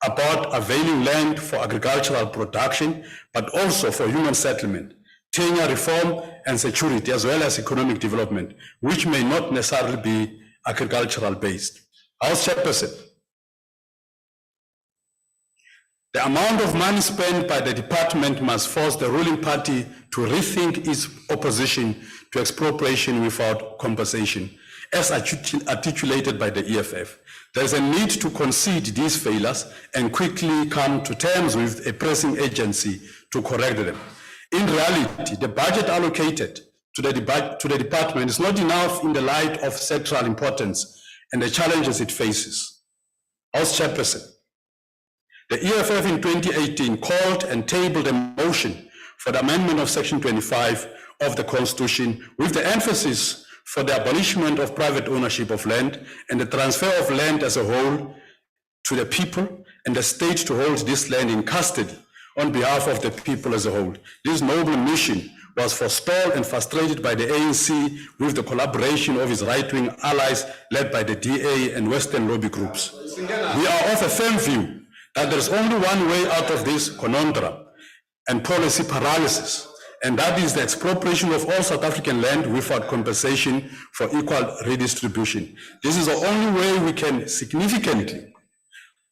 about availing land for agricultural production, but also for human settlement, tenure reform, and security, as well as economic development, which may not necessarily be agricultural based. House Chairperson, the amount of money spent by the department must force the ruling party to rethink its opposition to expropriation without compensation, as articulated by the EFF. There is a need to concede these failures and quickly come to terms with a pressing agency to correct them. In reality, the budget allocated to the department is not enough in the light of sectoral importance and the challenges it faces. House Chairperson, the EFF in 2018 called and tabled a motion for the amendment of Section 25 of the Constitution with the emphasis for the abolishment of private ownership of land and the transfer of land as a whole to the people and the state to hold this land in custody on behalf of the people as a whole. This noble mission was forestalled and frustrated by the ANC with the collaboration of its right-wing allies led by the DA and Western lobby groups. We are of a firm view that there is only one way out of this conundrum and policy paralysis, and that is the expropriation of all South African land without compensation for equal redistribution. This is the only way we can significantly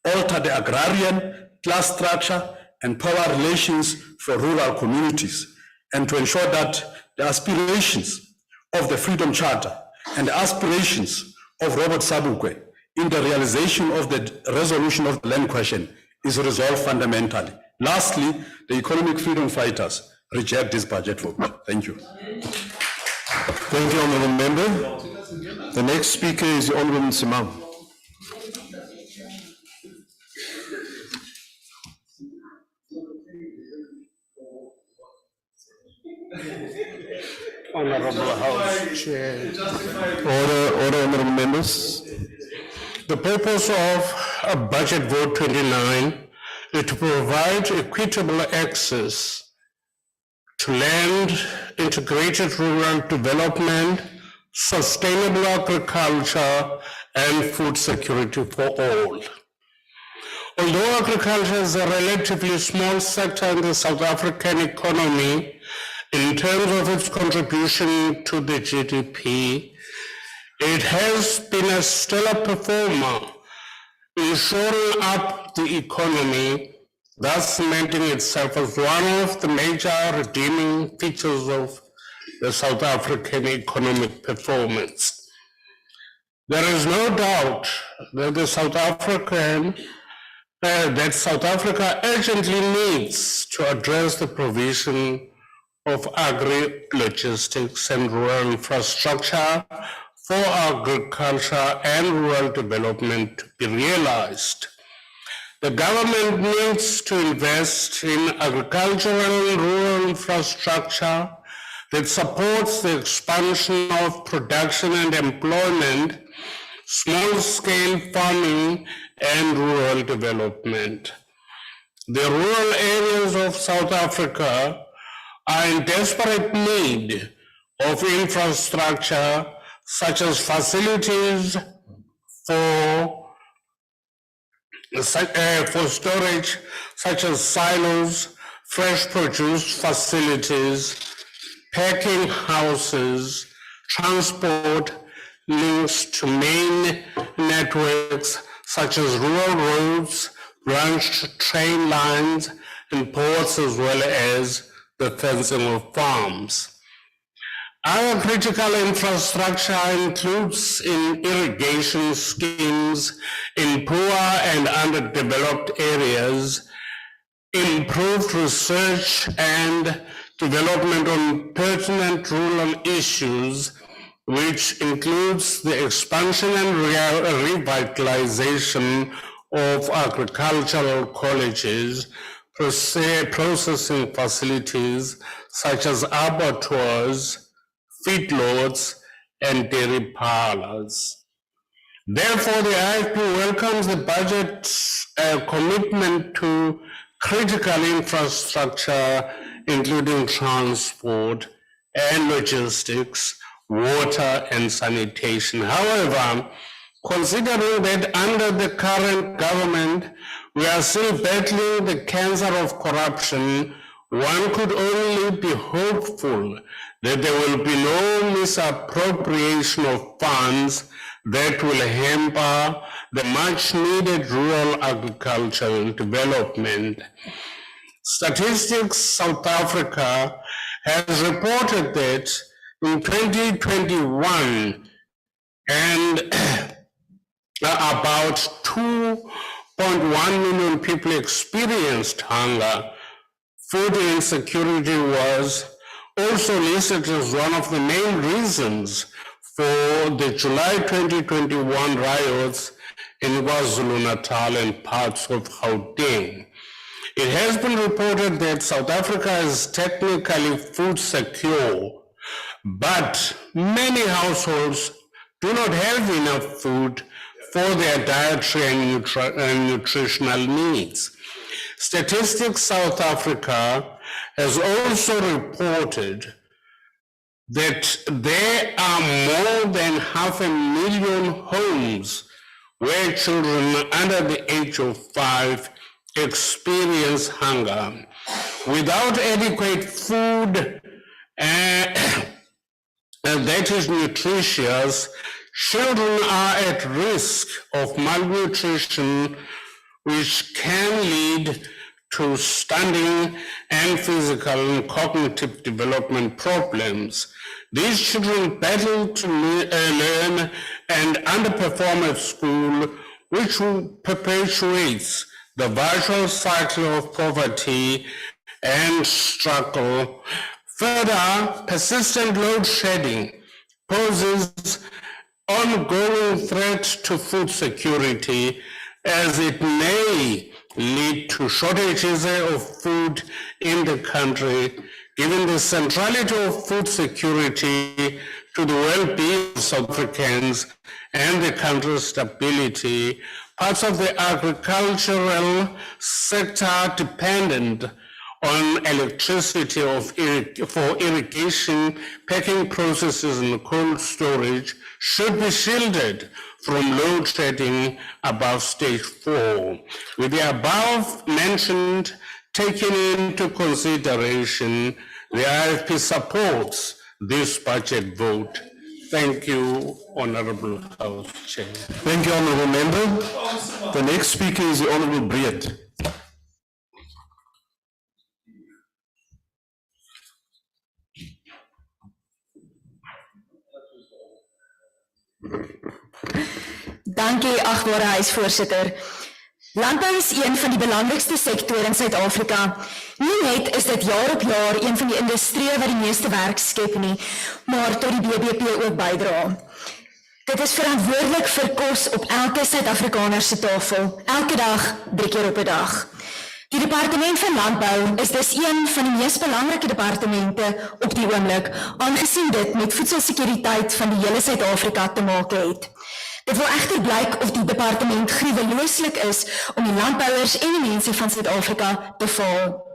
alter the agrarian class structure and power relations for rural communities, and to ensure that the aspirations of the Freedom Charter and the aspirations of Robert Sabukwe in the realization of the resolution of the land question is resolved fundamentally. Lastly, the economic freedom fighters reject this budget vote. Thank you. Thank you, Honourable Member. The next speaker is the Honourable Simam. Honorable House Chair. Order, Honourable Members. The purpose of Budget Vote 29 is to provide equitable access to land, integrated rural development, sustainable agriculture, and food security for all. Although agriculture is a relatively small sector in the South African economy, in terms of its contribution to the GDP, it has been a stellar performer in shoring up the economy, thus cementing itself as one of the major redeeming features of the South African economic performance. There is no doubt that South Africa urgently needs to address the provision of agri-logistics and rural infrastructure for agriculture and rural development to be realized. The government needs to invest in agricultural and rural infrastructure that supports the expansion of production and employment, small-scale farming, and rural development. The rural areas of South Africa are in desperate need of infrastructure such as facilities for storage, such as silos, fresh produce facilities, packing houses, transport links to main networks such as rural roads, branched train lines, in ports as well as the fencing of farms. Our critical infrastructure includes in irrigation schemes in poor and underdeveloped areas, improved research and development on pertinent rural issues, which includes the expansion and revitalization of agricultural colleges, processing facilities such as abattoirs, feedlots, and dairy parlors. Therefore, the IFP welcomes the budget's commitment to critical infrastructure, including transport and logistics, water and sanitation. However, considering that under the current government, we are still battling the cancer of corruption, one could only be hopeful that there will be no misappropriation of funds that will hamper the much-needed rural agricultural development. Statistics South Africa has reported that in 2021, and about 2.1 million people experienced hunger. Food insecurity was also listed as one of the main reasons for the July 2021 riots in KwaZulu-Natal and parts of Gauteng. It has been reported that South Africa is technically food secure, but many households do not have enough food for their dietary and nutritional needs. Statistics South Africa has also reported that there are more than 500,000 homes where children under the age of 5 experience hunger. Without adequate food that is nutritious, children are at risk of malnutrition, which can lead to stunting and physical and cognitive development problems. These children battle to learn and underperform at school, which perpetuates the vicious cycle of poverty and struggle. Further, persistent load shedding poses ongoing threat to food security, as it may lead to shortages of food in the country, given the centrality of food security to the well-being of South Africans and the country's stability. Parts of the agricultural sector dependent on electricity for irrigation, packing processes, and cold storage should be shielded from load shedding above stage 4. With the above mentioned taken into consideration, the IFP supports this budget vote. Thank you, Honorable House Chair. Thank you, Honorable Member. The next speaker is the Honorable Breed. Dankie, agbare huisvoorsitter. Landbou is een van die belangrikste sektore in Suid-Afrika. Nie net is dit jaar op jaar een van die industrieë wat die meeste werk skep nie, maar tot die BBP ook bydra. Dit is verantwoordelik vir kos op elke Suid-Afrikaner se tafel, elke dag, 3 keer op 'n dag. Die departement van landbou is dus een van die mees belangrike departemente op die oomblik, aangesien dit met voedselsekuriteit van die hele Suid-Afrika te maak het. Dit wil egter blyk of die departement gruwelooslik is om die landbouers en die mense van Suid-Afrika te faal.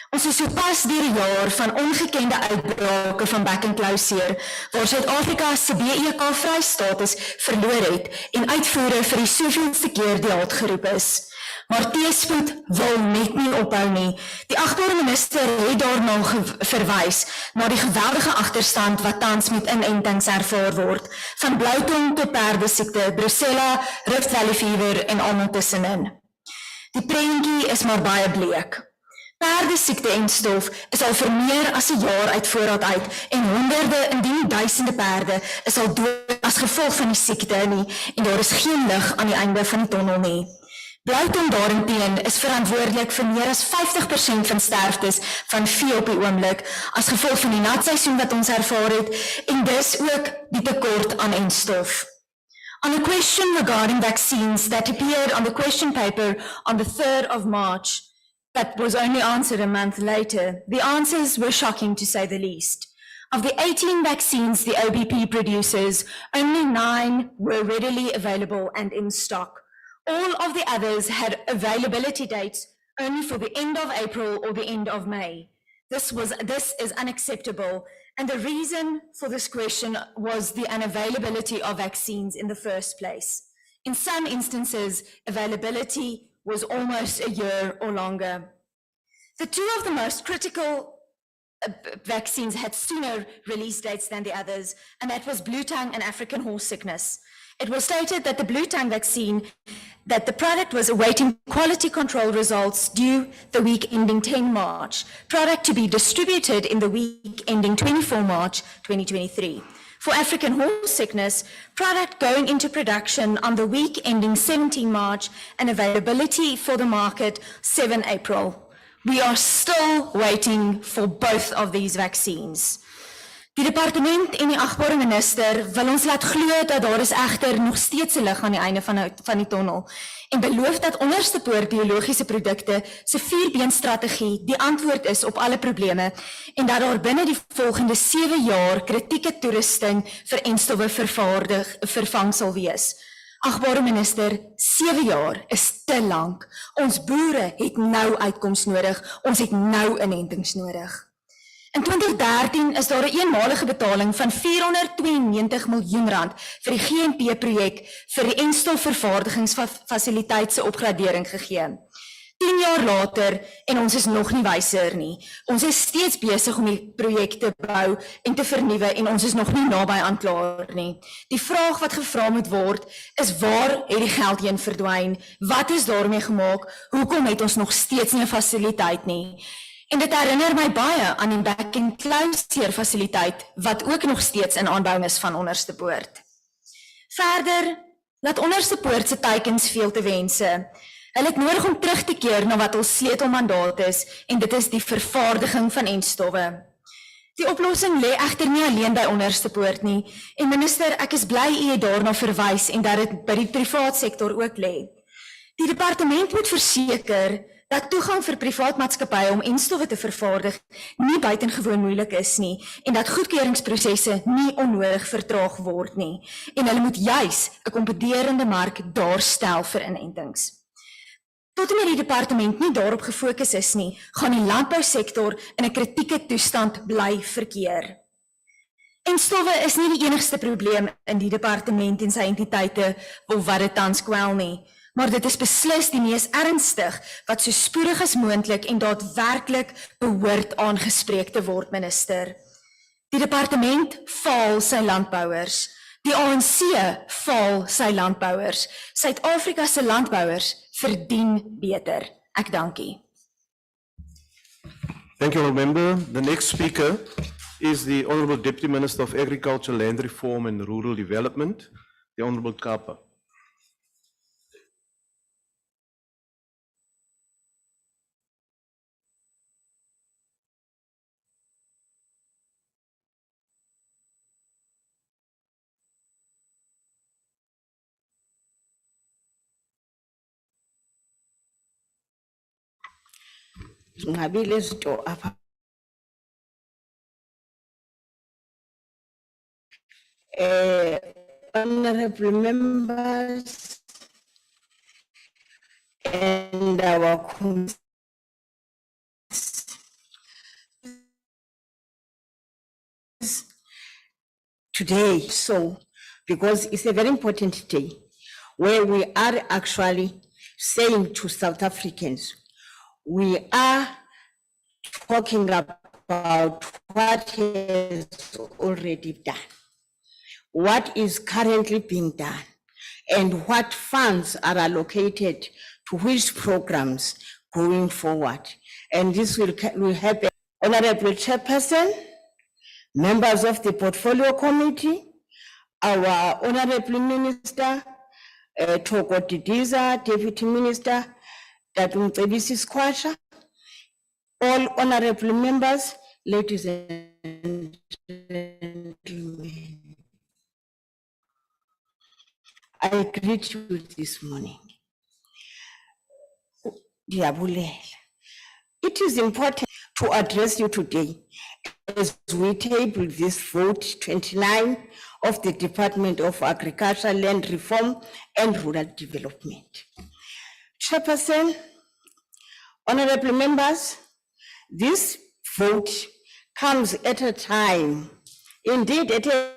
Ons is sopas deur 'n jaar van ongekende uitbrake van bekkenklauseer, waar Suid-Afrika se BEK-vrystatus verloor het en uitvoere vir die soveelste keer die halt geroep is. Maar teespoed wil net nie ophou nie. Die agbare minister het daarna verwys na die geweldige agterstand wat tans met inentings ervaar word, van bloutong tot perdesiekte, brucella, Rift Valley fever en almal tussenin. Die prentjie is maar baie bleek. Perdesiekte en stof is al vir meer as 'n jaar uit voorraad uit en honderde, indien nie duisende perde is al dood as gevolg van die siekte nie en daar is geen lig aan die einde van die tonnel nie. Blouton daarenteen is verantwoordelik vir meer as 50% van sterftes van vee op die oomblik as gevolg van die natseisoen wat ons ervaar het en dis ook die tekort aan enstof. On a question regarding vaccines that appeared on the question paper on the 3rd of March, that was only answered a month later, the answers were shocking to say the least. Of the 18 vaccines the OBP produces, only 9 were readily available and in stock. All of the others had availability dates only for the end of April or the end of May. This is unacceptable, and the reason for this question was the unavailability of vaccines in the first place. In some instances, availability was almost a year or longer. The two of the most critical vaccines had sooner release dates than the others, and that was blue tongue and African horse sickness. It was stated that the blue tongue vaccine, that the product was awaiting quality control results due the week ending 10 March, product to be distributed in the week ending 24 March 2023. For African horse sickness, product going into production on the week ending 17 March and availability for the market 7 April. We are still waiting for both of these vaccines. Die departement en die agbare minister wil ons laat glo dat daar is egter nog steeds 'n lig aan die einde van die tonnel en beloof dat onderste poort biologiese produkte se 4-been-strategie die antwoord is op alle probleme en dat daar binne die volgende 7 jaar kritieke toerusting vir enstowwe vervang sal wees. Agbare minister, 7 jaar is te lank. Ons boere het nou uitkoms nodig, ons het nou inentings nodig. In 2013 is daar 'n eenmalige betaling van R492 miljoen vir die GMP-projek vir die enstofvervaardigingsfasiliteit se opgradering gegee. 10 jaar later en ons is nog nie wyser nie. Ons is steeds besig om die projek te bou en te vernuwe en ons is nog nie naby aan klaar nie. Die vraag wat gevra moet word is waar het die geld heen verdwyn? Wat is daarmee gemaak? Hoekom het ons nog steeds nie 'n fasiliteit nie? En dit herinner my baie aan die back and close fasiliteit wat ook nog steeds in aanbouing is van Onderste Poort. Verder, laat Onderste Poort se teikens veel te wense. Hulle het nodig om terug te keer na wat ons sleutelmandaat is en dit is die vervaardiging van enstowwe. Die oplossing lê egter nie alleen by Onderste Poort nie en minister, ek is bly u het daarna verwys en dat dit by die privaat sektor ook lê. Die departement moet verseker dat toegang vir privaatmaatskappye om enstowwe te vervaardig nie buitengewoon moeilik is nie en dat goedkeuringsprosesse nie onnodig vertraag word nie en hulle moet juis 'n kompeterende mark daarstel vir inentings. Tot en met die departement nie daarop gefokus is nie, gaan die landbousektor in 'n kritieke toestand bly verkeer. Enstowwe is nie die enigste probleem in die departement en sy entiteite of wat dit tans kwel nie. Maar dit is beslis die mees ernstig wat so spoedig as moontlik en daadwerklik behoort aangespreek te word, minister. Die departement faal sy landbouers. Die ANC faal sy landbouers. Suid-Afrika se landbouers verdien beter. Ek dank u. Thank you, Honourable Member. The next speaker is the Honourable Deputy Minister of Agriculture, Land Reform and Rural Development, the Honourable Kapa. Ngabile zinto apha honorable members and our today, so because it's a very important day where we are actually saying to South Africans, we are talking about what is already done, what is currently being done, and what funds are allocated to which programs going forward. and this will happen. Honorable Chairperson, members of the Portfolio Committee, our Honorable Minister, Toko Didiza, Deputy Minister, Tatumcebisi Squasha, all honorable members, ladies and gentlemen. I greet you this morning. Diabulela. It is important to address you today as we table this vote 29 of the Department of Agriculture, Land Reform and Rural Development. Chairperson, honorable members, this vote comes at a time, indeed at a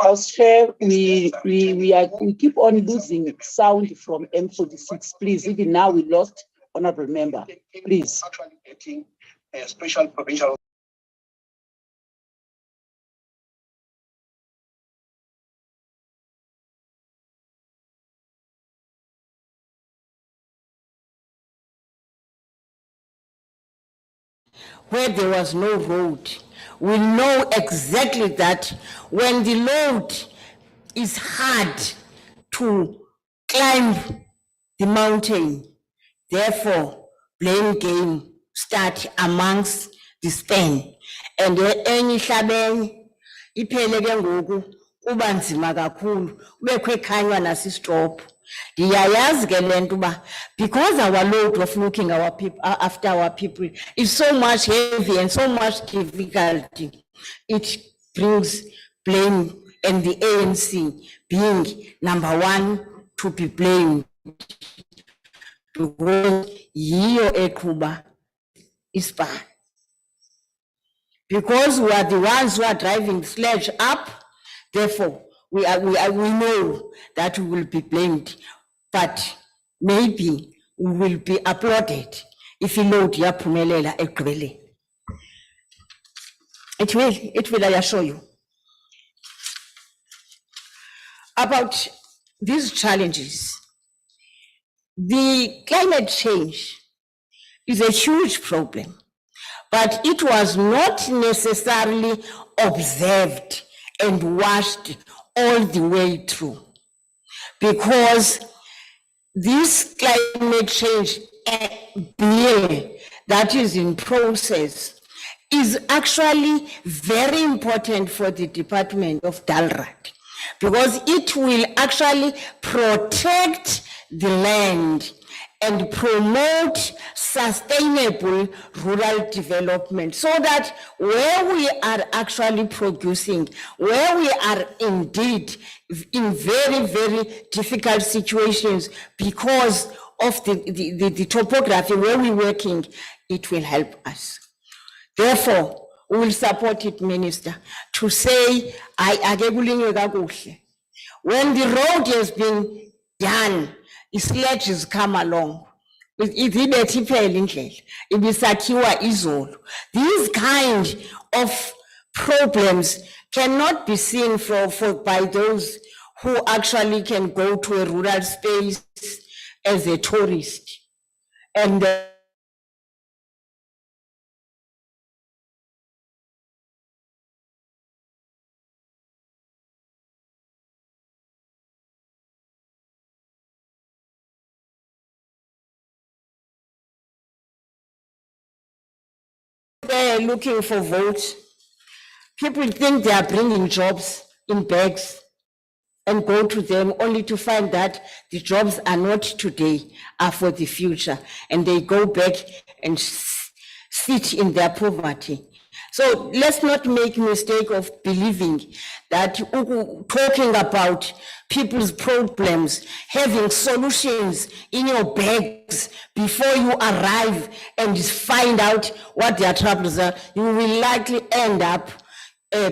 House Chair, we keep on losing sound from M46. Please, even now we lost honorable member. Please. Actually getting a special provincial. where there was no road. We know exactly that when the load is hard to climb the mountain, therefore blame game start amongst the span. And enye ihlabeni iphele ke ngoku kuba nzima kakhulu kubekho ekhanywa nasistop. Ndiyayazi ke lento uba because our load of looking our people after our people is so much heavy and so much difficulty, it brings blame, and the ANC being number one to be blamed because yiyo eqhuba ispan. Because we are the ones who are driving the sledge up, therefore we know that we will be blamed, but maybe we will be applauded if you load yaphumelela ekugqibeleni. It will, I assure you. About these challenges, the climate change is a huge problem, but it was not necessarily observed and watched all the way through, because this climate change bill that is in process is actually very important for the Department of Dalrat, because it will actually protect the land and promote sustainable rural development, so that where we are actually producing, where we are indeed in very, very difficult situations because of the topography where we're working, it will help us. Therefore, we will support it, Minister, to say, when the road has been done, the sledges come along. These kind of problems cannot be seen by those who actually can go to a rural space as a tourist. And they're looking for votes. People think they are bringing jobs in bags and go to them only to find that the jobs are not today, are for the future. And they go back and sit in their poverty. So let's not make mistake of believing that talking about people's problems, having solutions in your bags before you arrive and find out what their troubles are, you will likely end up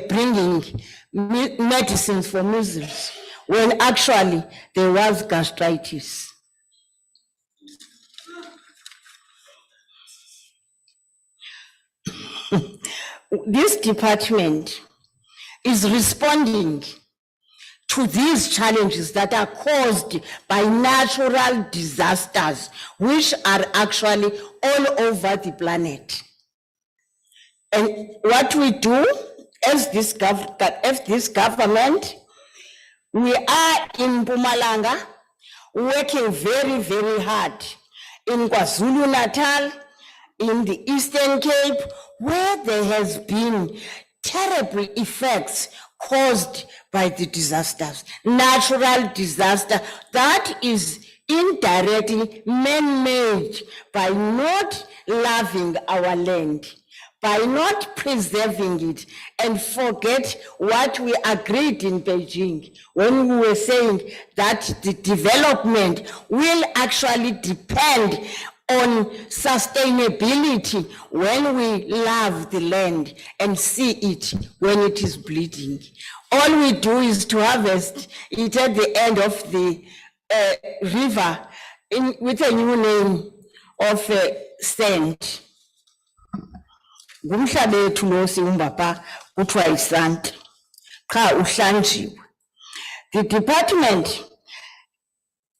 bringing medicines for measles when actually there was gastritis. This department is responding to these challenges that are caused by natural disasters, which are actually all over the planet. And what we do as this government, we are in Mpumalanga working very, very hard in KwaZulu-Natal, in the Eastern Cape, where there has been terrible effects caused by the disasters, natural disaster that is indirectly man-made by not loving our land, by not preserving it, and forget what we agreed in Beijing when we were saying that the development will actually depend on sustainability when we love the land and see it when it is bleeding. All we do is to harvest it at the end of the river with a new name of sand. Ngumhlaba wethu lo siwumbapha kuthiwa isand cha uhlanjiwe. The department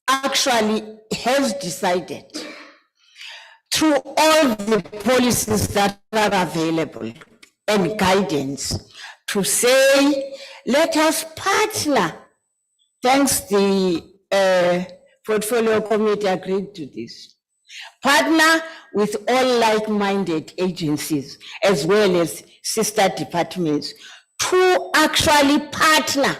actually has decided through all the policies that are available and guidance to say, let us partner. Thanks, the portfolio committee agreed to this. Partner with all like-minded agencies as well as sister departments to actually partner,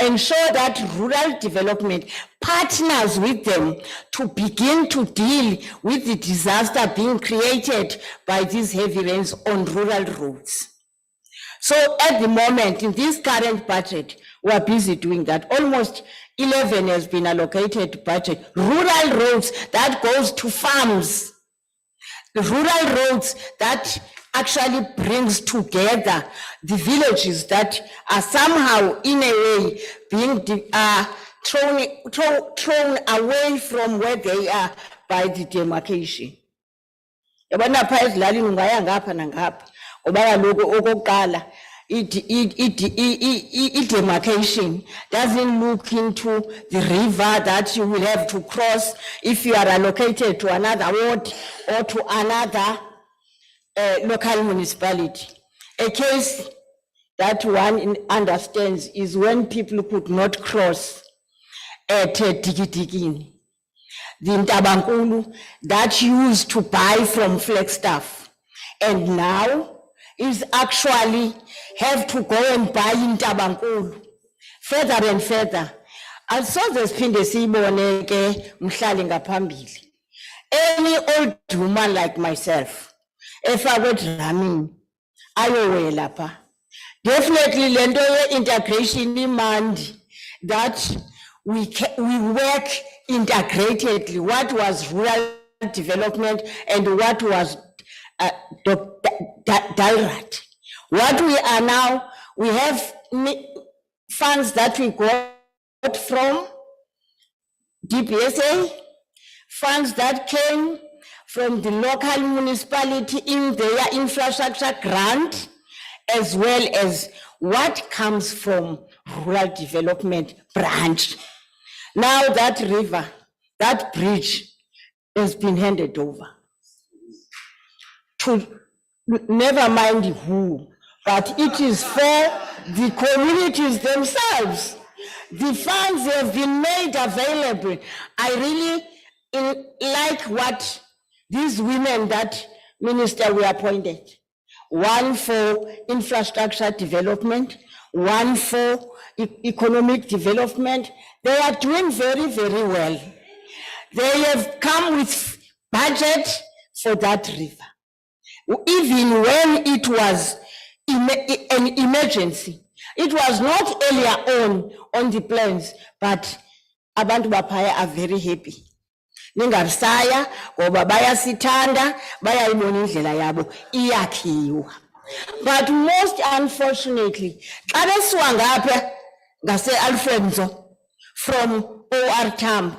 ensure that rural development partners with them to begin to deal with the disaster being created by these heavy rains on rural roads. So at the moment, in this current budget, we are busy doing that. Almost 11 has been allocated budget. Rural roads that goes to farms. The rural roads that actually brings together the villages that are somehow in a way being thrown away from where they are by the demarcation. Yabona pha ezilalini ungaya ngapha nangapha ngoba kaloku okokuqala demarcation doesn't look into the river that you will have to cross if you are allocated to another ward or to another local municipality. A case that one understands is when people could not cross at Tikitikin, the Ntabankulu that used to buy from Flagstaff, and now is actually have to go and buy in Ntabankulu further and further. Asoze siphinde siyibone ke mhlali ngaphambili. Any old woman like myself, if I were drumming, ayowela lapha. Definitely lento ye-integration imandi that we work integratedly. What was rural development and what was DALRAT. What we are now, we have funds that we got from DPSA, funds that came from the local municipality in their infrastructure grant, as well as what comes from rural development branch. Now that river, that bridge has been handed over to never mind who, but it is for the communities themselves. The funds have been made available. I really like what these women that minister we appointed. One for infrastructure development, one for economic development. They are doing very, very well. They have come with budget for that river. even when it was an emergency. It was not earlier on the plans, but abantu baphaya are very happy. Ningarisaya ngoba bayasithanda bayayibona indlela yabo iyakhiwa. But most unfortunately, xa besiwa ngapha ngase Alfonso from OR Tambo,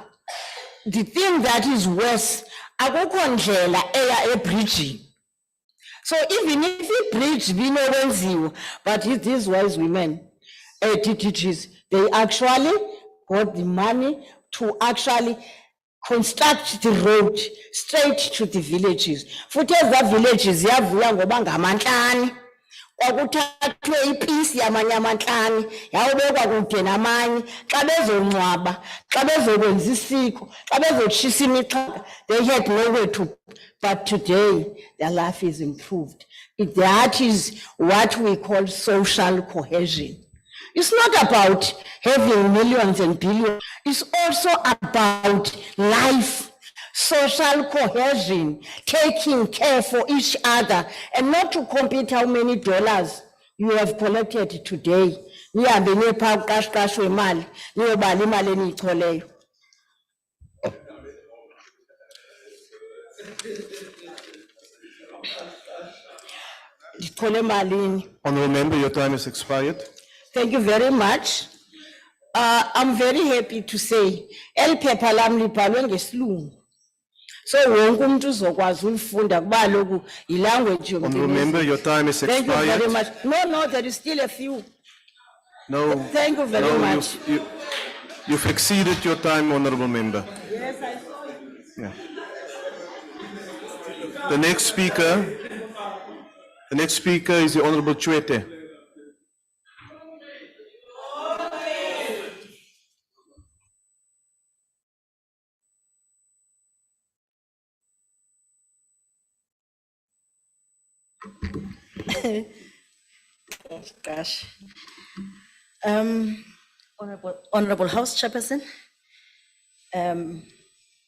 the thing that is worse, akukho ndlela eya ebridging. So even if the bridge binokwenziwa, but these wise women, TTGs, they actually got the money to actually construct the road straight to the villages. Futhi eza villages yavuya ngoba ngamanhlani. Kwakuthathwe ipisi yamanye amanhlani yawubekwa kude namanye xa bezongcwaba xa bezokwenza isiko xa bezotshisa imixhaka, they had nowhere to, but today their life is improved. That is what we call social cohesion. It's not about having millions and billions, it's also about life, social cohesion, taking care for each other, and not to compete how many dollars you have collected today. Nihambe niyepha uqashqashwe imali, niyobala imali eniyicholeyo. Ndichole malini. Honorable member, your time has expired. Thank you very much. I'm very happy to say, phepha lami libhalwe ngesilungu. So wonke umuntu uzokwazi ulifunda kuba lokhu ilanguage Honorable member, your time has Thank you very expired. much. No, there is still a few. No. Thank you very no, much. You've exceeded your time, honorable member. Yes, I saw. Yeah. The next speaker is the Honorable Chwete. Gosh. Honorable House Chairperson,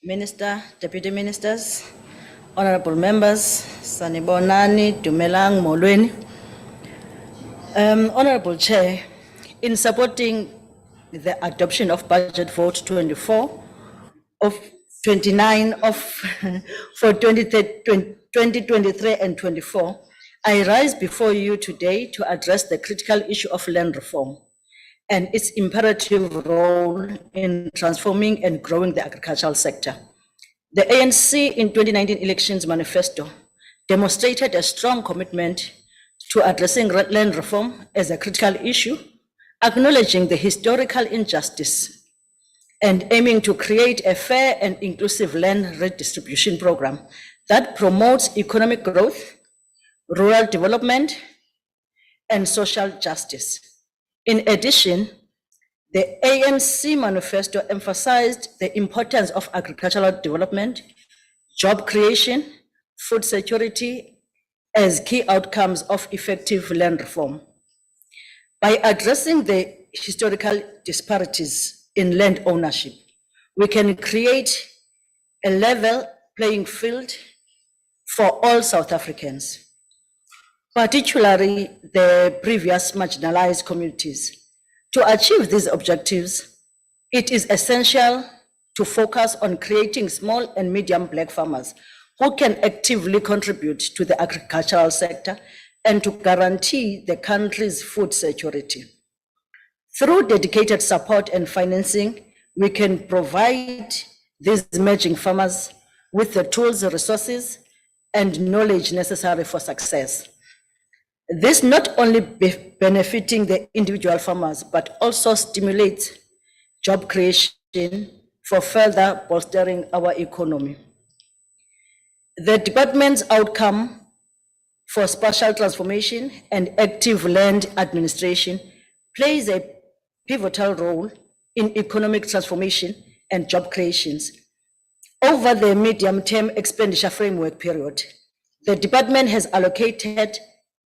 Minister, Deputy Ministers, Honorable Members, Sanibonani, Dumelang, Molweni. Honorable Chair, in supporting the adoption of Budget Vote 29 for 2023 and 24, I rise before you today to address the critical issue of land reform and its imperative role in transforming and growing the agricultural sector. The ANC in 2019 elections manifesto demonstrated a strong commitment to addressing land reform as a critical issue, acknowledging the historical injustice and aiming to create a fair and inclusive land redistribution program that promotes economic growth, rural development, and social justice. In addition, the ANC manifesto emphasized the importance of agricultural development, job creation, food security as key outcomes of effective land reform. By addressing the historical disparities in land ownership, we can create a level playing field for all South Africans, particularly the previous marginalized communities. To achieve these objectives, it is essential to focus on creating small and medium Black farmers who can actively contribute to the agricultural sector and to guarantee the country's food security. Through dedicated support and financing, we can provide these emerging farmers with the tools, resources, and knowledge necessary for success. This not only benefiting the individual farmers, but also stimulates job creation for further bolstering our economy. The department's outcome for spatial transformation and active land administration plays a pivotal role in economic transformation and job creations. Over the medium-term expenditure framework period, the department has allocated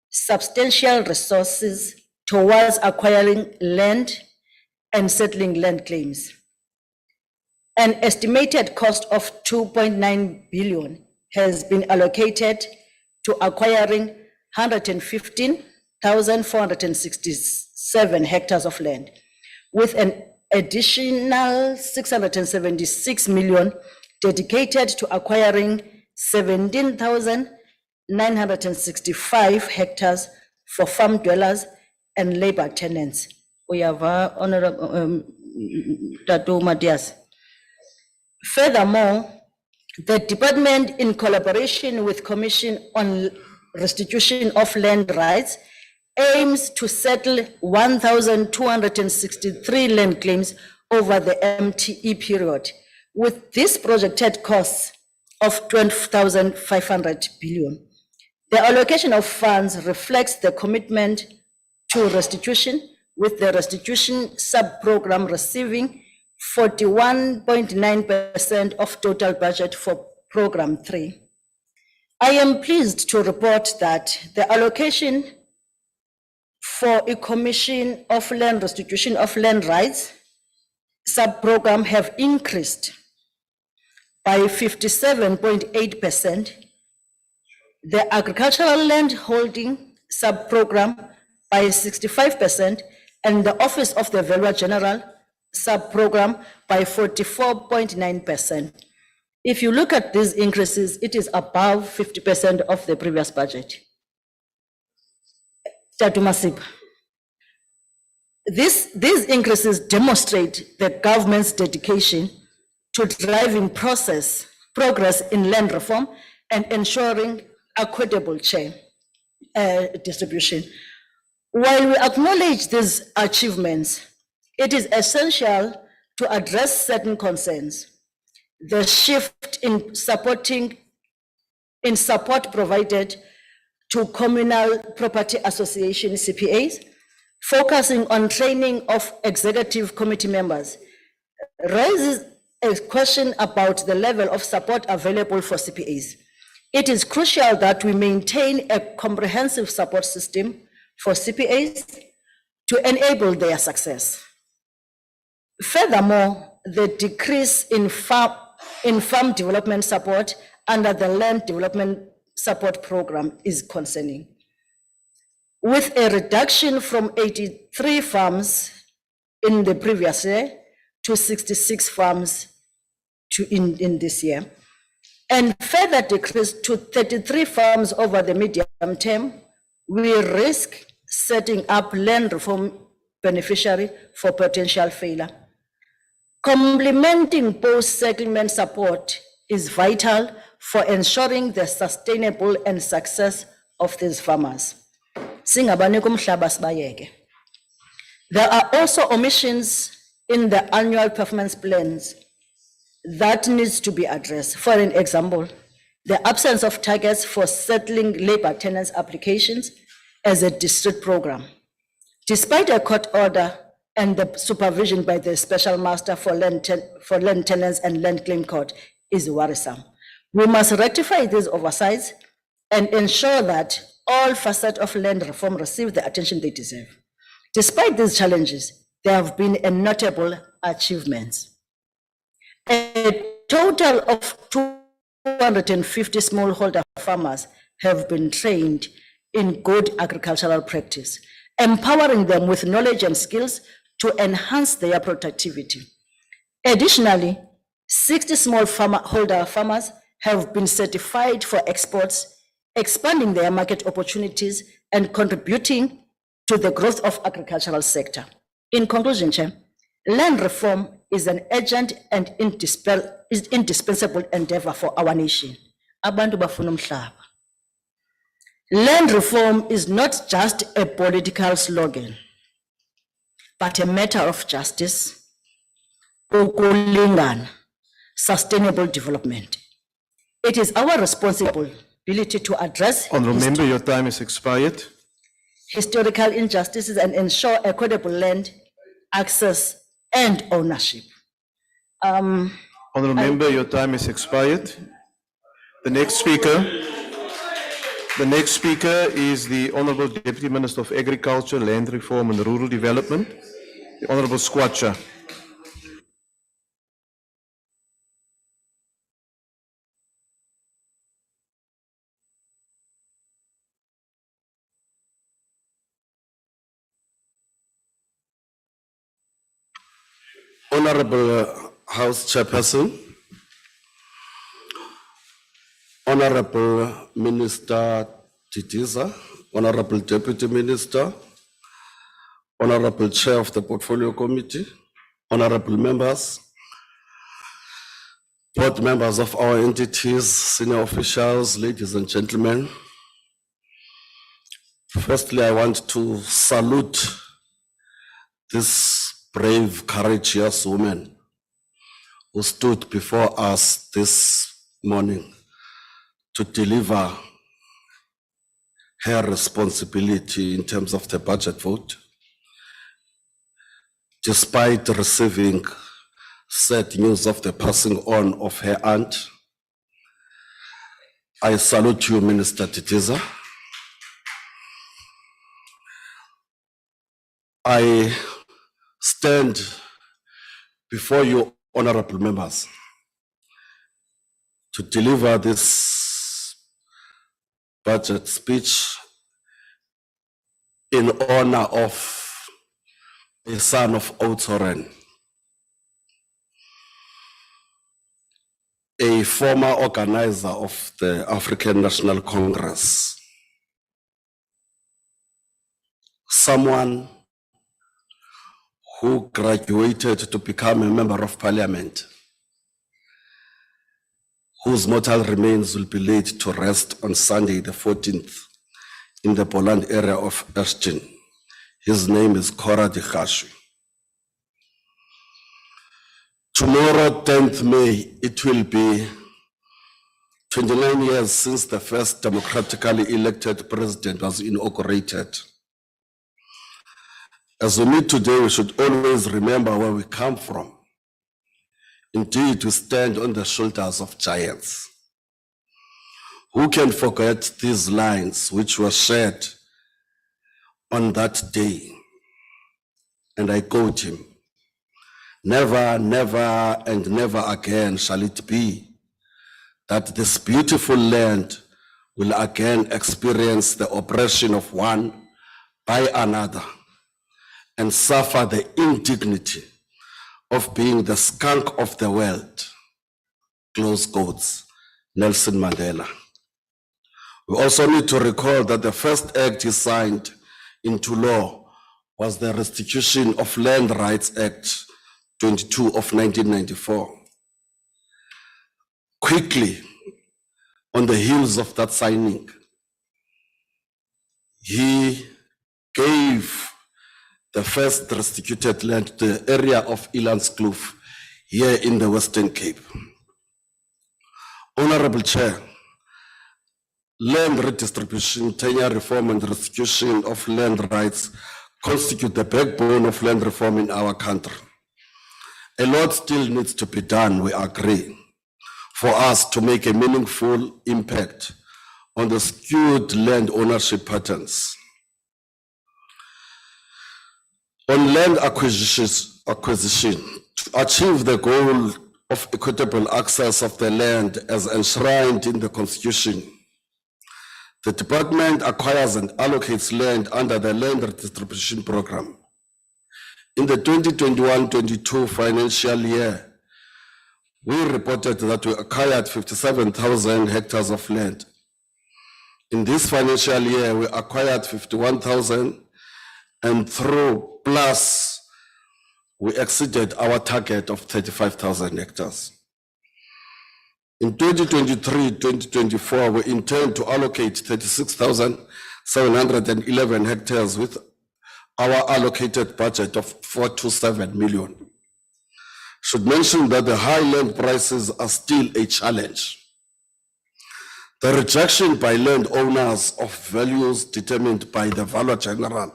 substantial resources towards acquiring land and settling land claims. An estimated cost of 2.9 billion has been allocated to acquiring 115,467 hectares of land, with an additional 676 million dedicated to acquiring 17,965 hectares for farm dwellers and labor tenants. Uyava, Honorable Tato Matias. Furthermore, the department, in collaboration with Commission on Restitution of Land Rights, aims to settle 1,263 land claims over the MTE period, with this projected costs of 12,500 billion. The allocation of funds reflects the commitment to restitution, with the restitution sub-program receiving 41.9% of total budget for Program 3. I am pleased to report that the allocation for a Commission of Land Restitution of Land Rights sub-program have increased by 57.8%, the Agricultural Land Holding sub-program by 65%, and the Office of the Valuer General sub-program by 44.9%. If you look at these increases, it is above 50% of the previous budget. Tatu Masip. These increases demonstrate the government's dedication to driving progress in land reform and ensuring equitable distribution. While we acknowledge these achievements, it is essential to address certain concerns. The shift in support provided to communal property association CPAs, focusing on training of executive committee members, raises a question about the level of support available for CPAs. It is crucial that we maintain a comprehensive support system for CPAs to enable their success. Furthermore, the decrease in farm development support under the Land Development Support Program is concerning, with a reduction from 83 farms in the previous year to 66 farms in this year, and further decrease to 33 farms over the medium term. We risk setting up land reform beneficiary for potential failure. Complementing post-settlement support is vital for ensuring the sustainable and success of these farmers. Singabanika umhlaba sibayeke. There are also omissions in the annual performance plans that needs to be addressed. For an example, the absence of targets for settling labor tenants applications as a district program. Despite a court order and the supervision by the special master for land tenants and land claim court is worrisome. We must rectify these oversights and ensure that all facets of land reform receive the attention they deserve. Despite these challenges, there have been a notable achievements. A total of 250 smallholder farmers have been trained in good agricultural practice, empowering them with knowledge and skills to enhance their productivity. Additionally, 60 smallholder farmers have been certified for exports, expanding their market opportunities and contributing to the growth of agricultural sector. In conclusion, Chair, land reform is an urgent and indispensable endeavor for our nation. Abantu bafuna umhlaba. Land reform is not just a political slogan, but a matter of justice, ukulingana, sustainable development. It is our responsibility to address Honourable Member, your time has expired. historical injustices and ensure equitable land access and ownership. Honourable Member, your time has expired. The next speaker is the Honourable Deputy Minister of Agriculture, Land Reform and Rural Development, the Honourable Skwatsha. Honorable House Chairperson, Honorable Minister Titiza, Honorable Deputy Minister, Honorable Chair of the Portfolio Committee, Honorable members, board members of our entities, senior officials, ladies and gentlemen. Firstly, I want to salute this brave, courageous woman who stood before us this morning to deliver her responsibility in terms of the budget vote, despite receiving sad news of the passing on of her aunt. I salute you, Minister Titiza. I stand before you, honorable members, to deliver this budget speech in honor of a son of Otoren, a former organizer of the African National Congress, someone who graduated to become a member of parliament, whose mortal remains will be laid to rest on Sunday the 14th in the Poland area of Ashton. His name is Cora Dikgashu. Tomorrow, 10th May, it will be 29 years since the first democratically elected president was inaugurated. As we meet today, we should always remember where we come from. Indeed, we stand on the shoulders of giants. Who can forget these lines which were shared on that day? And I quote him, "Never, never, and never again shall it be that this beautiful land will again experience the oppression of one by another and suffer the indignity of being the skunk of the world." Close quotes, Nelson Mandela. We also need to recall that the first act he signed into law was the Restitution of Land Rights Act 22 of 1994. Quickly, on the heels of that signing, he gave the first restituted land to the area of Elandskloof here in the Western Cape. Honorable Chair, land redistribution, tenure reform, and restitution of land rights constitute the backbone of land reform in our country. A lot still needs to be done, we agree, for us to make a meaningful impact on the skewed land ownership patterns. On land acquisition, to achieve the goal of equitable access of the land as enshrined in the Constitution, the department acquires and allocates land under the Land Redistribution Program. In the 2021-22 financial year, we reported that we acquired 57,000 hectares of land. In this financial year, we acquired 51,000, and through plus, we exceeded our target of 35,000 hectares. In 2023-2024, we intend to allocate 36,711 hectares with our allocated budget of 427 million. Should mention that the high land prices are still a challenge. The rejection by landowners of values determined by the value general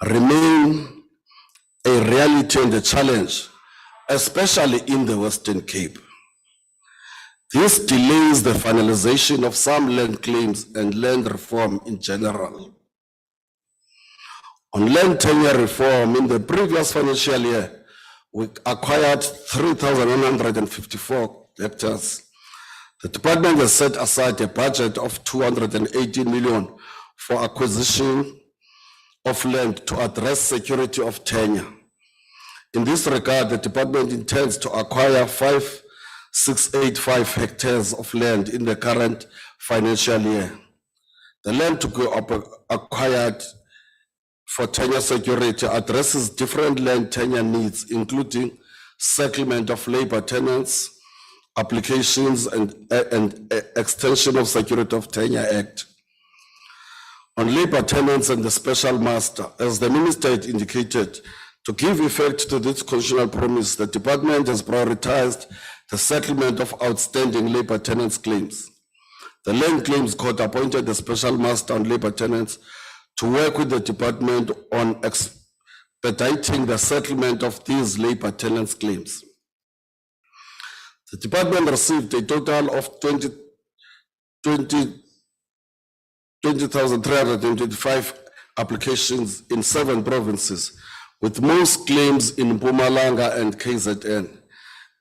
remain a reality and a challenge, especially in the Western Cape. This delays the finalization of some land claims and land reform in general. On land tenure reform, in the previous financial year, we acquired 3,154 hectares. The department has set aside a budget of 218 million for acquisition of land to address security of tenure. In this regard, the department intends to acquire 5,685 hectares of land in the current financial year. The land to be acquired for tenure security addresses different land tenure needs, including settlement of labor tenants, applications, and extension of Security of Tenure Act. On labor tenants and the special master, as the minister had indicated, to give effect to this constitutional promise, the department has prioritized the settlement of outstanding labor tenants claims. The Land Claims Court appointed the special master on labor tenants to work with the department on expediting the settlement of these labor tenants claims. The department received a total of 20,325 applications in 7 provinces, with most claims in Mpumalanga and KZN.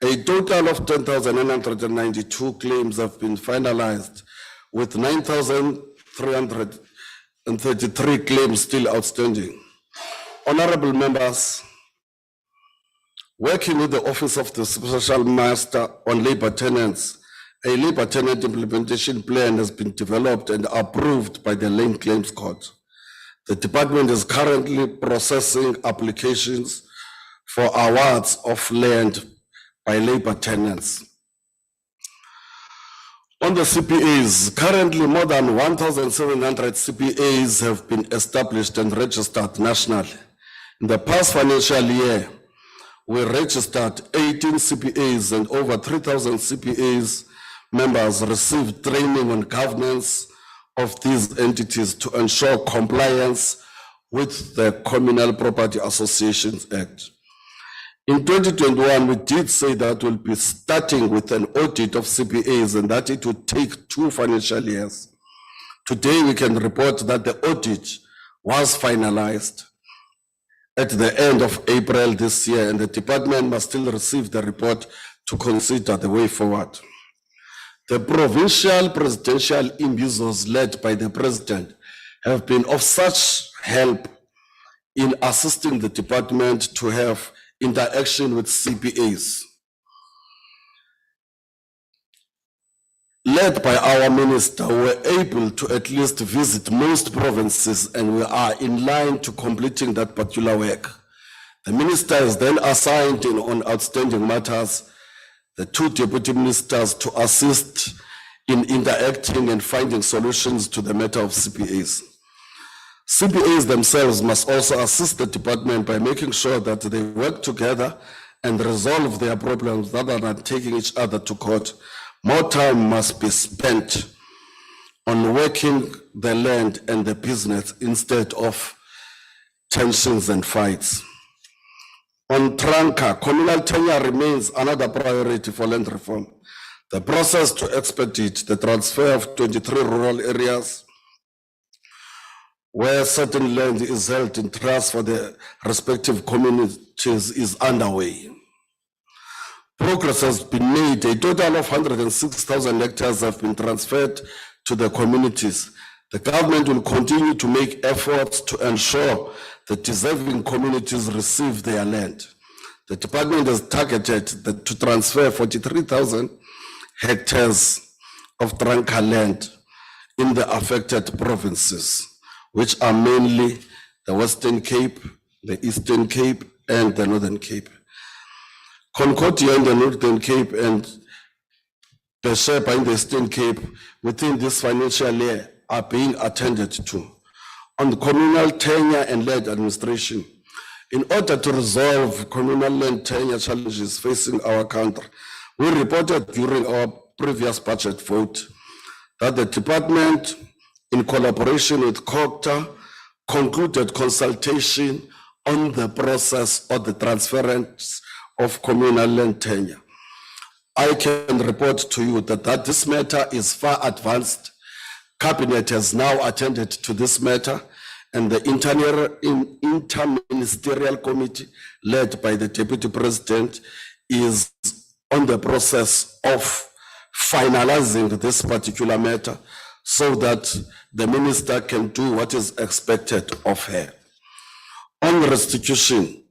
A total of 10,992 claims have been finalized, with 9,333 claims still outstanding. Honorable members, working with the Office of the Special Master on Labor Tenants, a labor tenant implementation plan has been developed and approved by the Land Claims Court. The department is currently processing applications for awards of land by labor tenants. On the CPAs, currently more than 1,700 CPAs have been established and registered nationally. In the past financial year, we registered 18 CPAs and over 3,000 CPAs members received training on governance of these entities to ensure compliance with the Communal Property Associations Act. In 2021, we did say that we'll be starting with an audit of CPAs and that it would take 2 financial years. Today, we can report that the audit was finalized at the end of April this year, and the department must still receive the report to consider the way forward. The provincial presidential imbussos led by the president have been of such help in assisting the department to have interaction with CPAs. Led by our minister, we were able to at least visit most provinces and we are in line to completing that particular work. The minister is then assigned on outstanding matters the 2 deputy ministers to assist in interacting and finding solutions to the matter of CPAs. CPAs themselves must also assist the department by making sure that they work together and resolve their problems rather than taking each other to court. More time must be spent on working the land and the business instead of tensions and fights. On Tranca, communal tenure remains another priority for land reform. The process to expedite the transfer of 23 rural areas where certain land is held in trust for the respective communities is underway. Progress has been made. A total of 106,000 hectares have been transferred to the communities. The government will continue to make efforts to ensure that deserving communities receive their land. The department has targeted to transfer 43,000 hectares of Tranca land in the affected provinces, which are mainly the Western Cape, the Eastern Cape, and the Northern Cape. Concordia in the Northern Cape and the Sheba in the Eastern Cape within this financial year are being attended to. On the communal tenure and land administration, in order to resolve communal land tenure challenges facing our country, we reported during our previous budget vote that the department, in collaboration with COGTA, concluded consultation on the process of the transference of communal land tenure. I can report to you that this matter is far advanced. Cabinet has now attended to this matter, and the interministerial committee led by the Deputy President is on the process of finalizing this particular matter so that the minister can do what is expected of her. On restitution,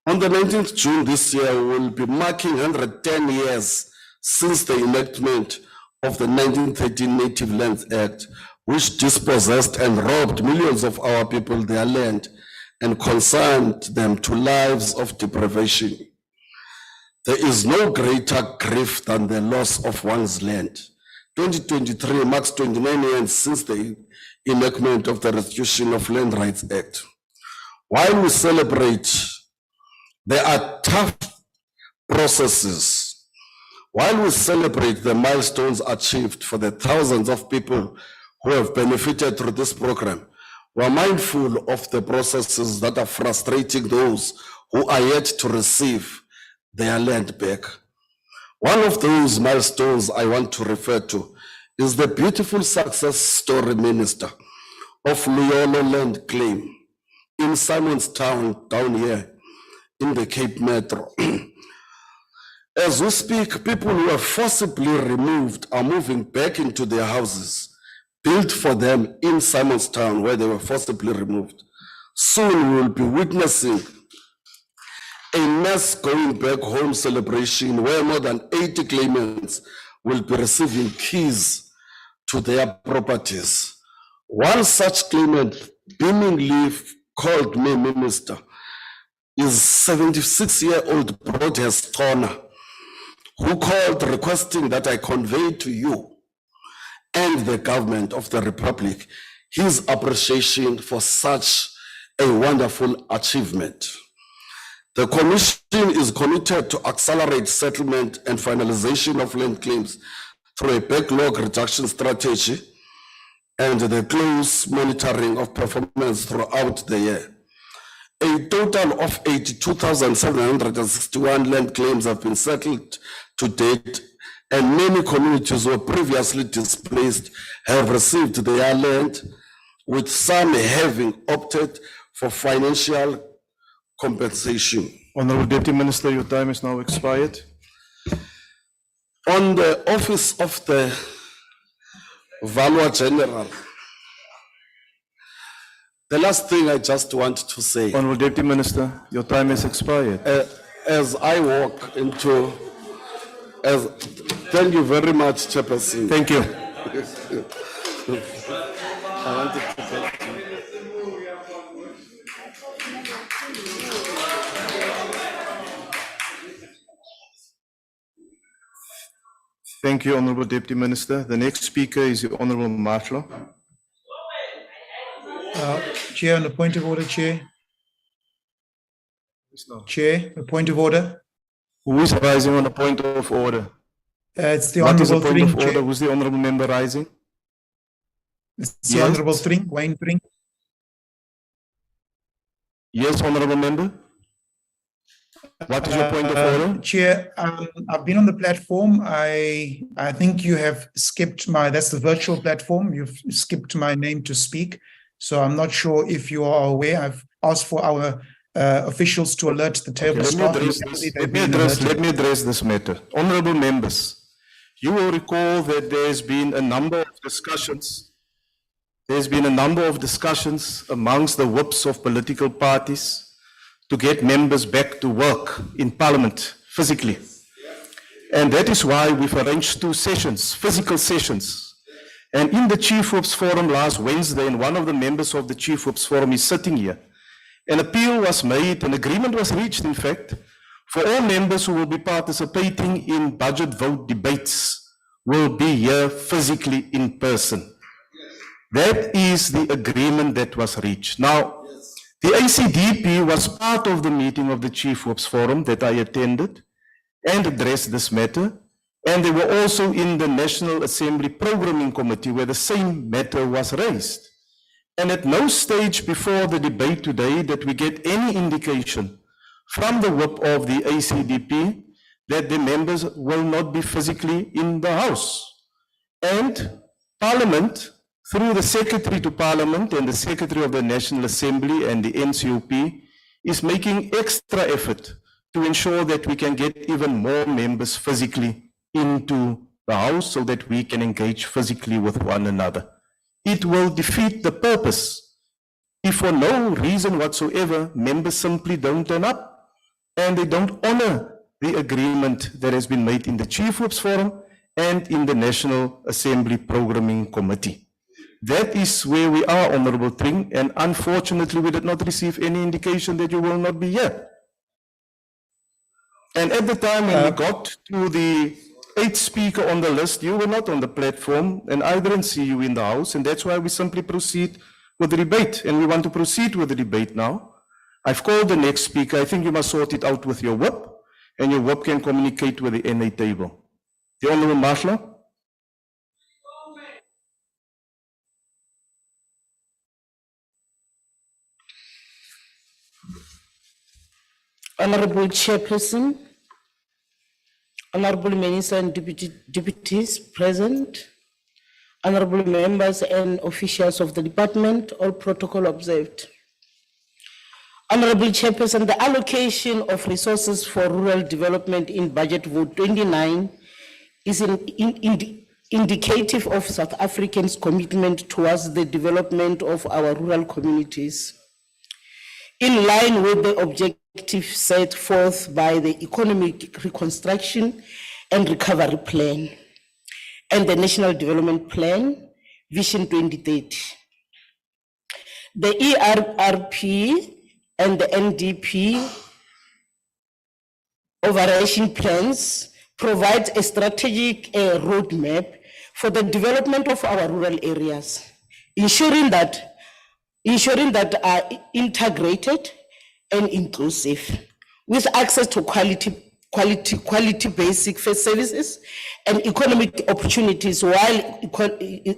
On the 19th June this year, we will be marking 110 years since the enactment of the 1913 Native Lands Act, which dispossessed and robbed millions of our people their land and consigned them to lives of deprivation. There is no greater grief than the loss of one's land. 2023 marks 29 years since the enactment of the Restitution of Land Rights Act. While we celebrate, there are tough processes. While we celebrate the milestones achieved for the thousands of people who have benefited through this program, we are mindful of the processes that are frustrating those who are yet to receive their land back. One of those milestones I want to refer to is the beautiful success story, Minister, of Luyolo land claim in Simonstown down here in the Cape Metro. As we speak, people who are forcibly removed are moving back into their houses, built for them in Simonstown where they were forcibly removed. Soon we will be witnessing a mass going back home celebration where more than 80 claimants will be receiving keys to their properties. One such claimant beamingly called me, Minister, is 76-year-old Broadhurst Tona, who called requesting that I convey to you and the government of the Republic his appreciation for such a wonderful achievement. The Commission is committed to accelerate settlement and finalization of land claims through a backlog reduction strategy and the close monitoring of performance throughout the year. A total of 82,761 land claims have been settled to date, and many communities who were previously displaced have received their land, with some having opted for financial compensation. Honorable Deputy Minister, your time is now expired. On the office of the Valuer General, the last thing I just want to say, Honorable Deputy Minister, your time has expired. as I walk into, thank you very much, Chairperson. Thank you. I wanted to thank you. Thank you, Honorable Deputy Minister. The next speaker is the Honorable Marshall. Chair, on the point of order, Chair. Chair, a point of order. Who is rising on a point of order? It's the What is Honorable the point of Tring, order? Chair. Who's the Honorable member rising? It's the Yes. Honorable Tring, Wayne Tring. Yes, Honorable member. What is your point of order? Chair, I've been on the platform. I think you have skipped that's the virtual platform. You've skipped my name to speak. So I'm not sure if you are aware. I've asked for our officials to alert the table Let me staff. address Apparently this. they've Let me been address, alerted. let me address this matter. Honorable members, you will recall that there's been a number of discussions. There's been a number of discussions amongst the whips of political parties to get members back to work in Parliament physically. And that is why we've arranged 2 sessions, physical sessions. And in the Chief Whips Forum last Wednesday, and one of the members of the Chief Whips Forum is sitting here, an appeal was made, an agreement was reached, in fact, for all members who will be participating in budget vote debates will be here physically in person. That is the agreement that was reached. Now, the ACDP was part of the meeting of the Chief Whips Forum that I attended and addressed this matter. And they were also in the National Assembly Programming Committee where the same matter was raised. And at no stage before the debate today did we get any indication from the whip of the ACDP that the members will not be physically in the House. And Parliament, through the Secretary to Parliament and the Secretary of the National Assembly and the NCOP, is making extra effort to ensure that we can get even more members physically into the House so that we can engage physically with one another. It will defeat the purpose if for no reason whatsoever members simply don't turn up. and they don't honor the agreement that has been made in the Chief Whips Forum and in the National Assembly Programming Committee. That is where we are, Honorable Tring, and unfortunately we did not receive any indication that you will not be here. And at the time when we got to the 8th speaker on the list, you were not on the platform, and I didn't see you in the House, and that's why we simply proceed with the debate, and we want to proceed with the debate now. I've called the next speaker. I think you must sort it out with your whip, and your whip can communicate with the NA table. The Honourable Marshall. Honorable Chairperson, Honorable Minister and Deputies present, Honorable members and officials of the department, all protocol observed. Honorable Chairperson, the allocation of resources for rural development in Budget Vote 29 is indicative of South Africans' commitment towards the development of our rural communities. In line with the objectives set forth by the Economic Reconstruction and Recovery Plan and the National Development Plan, Vision 2030. The ERRP and the NDP overarching plans provide a strategic roadmap for the development of our rural areas, ensuring that are integrated and inclusive, with access to quality basic services and economic opportunities while equally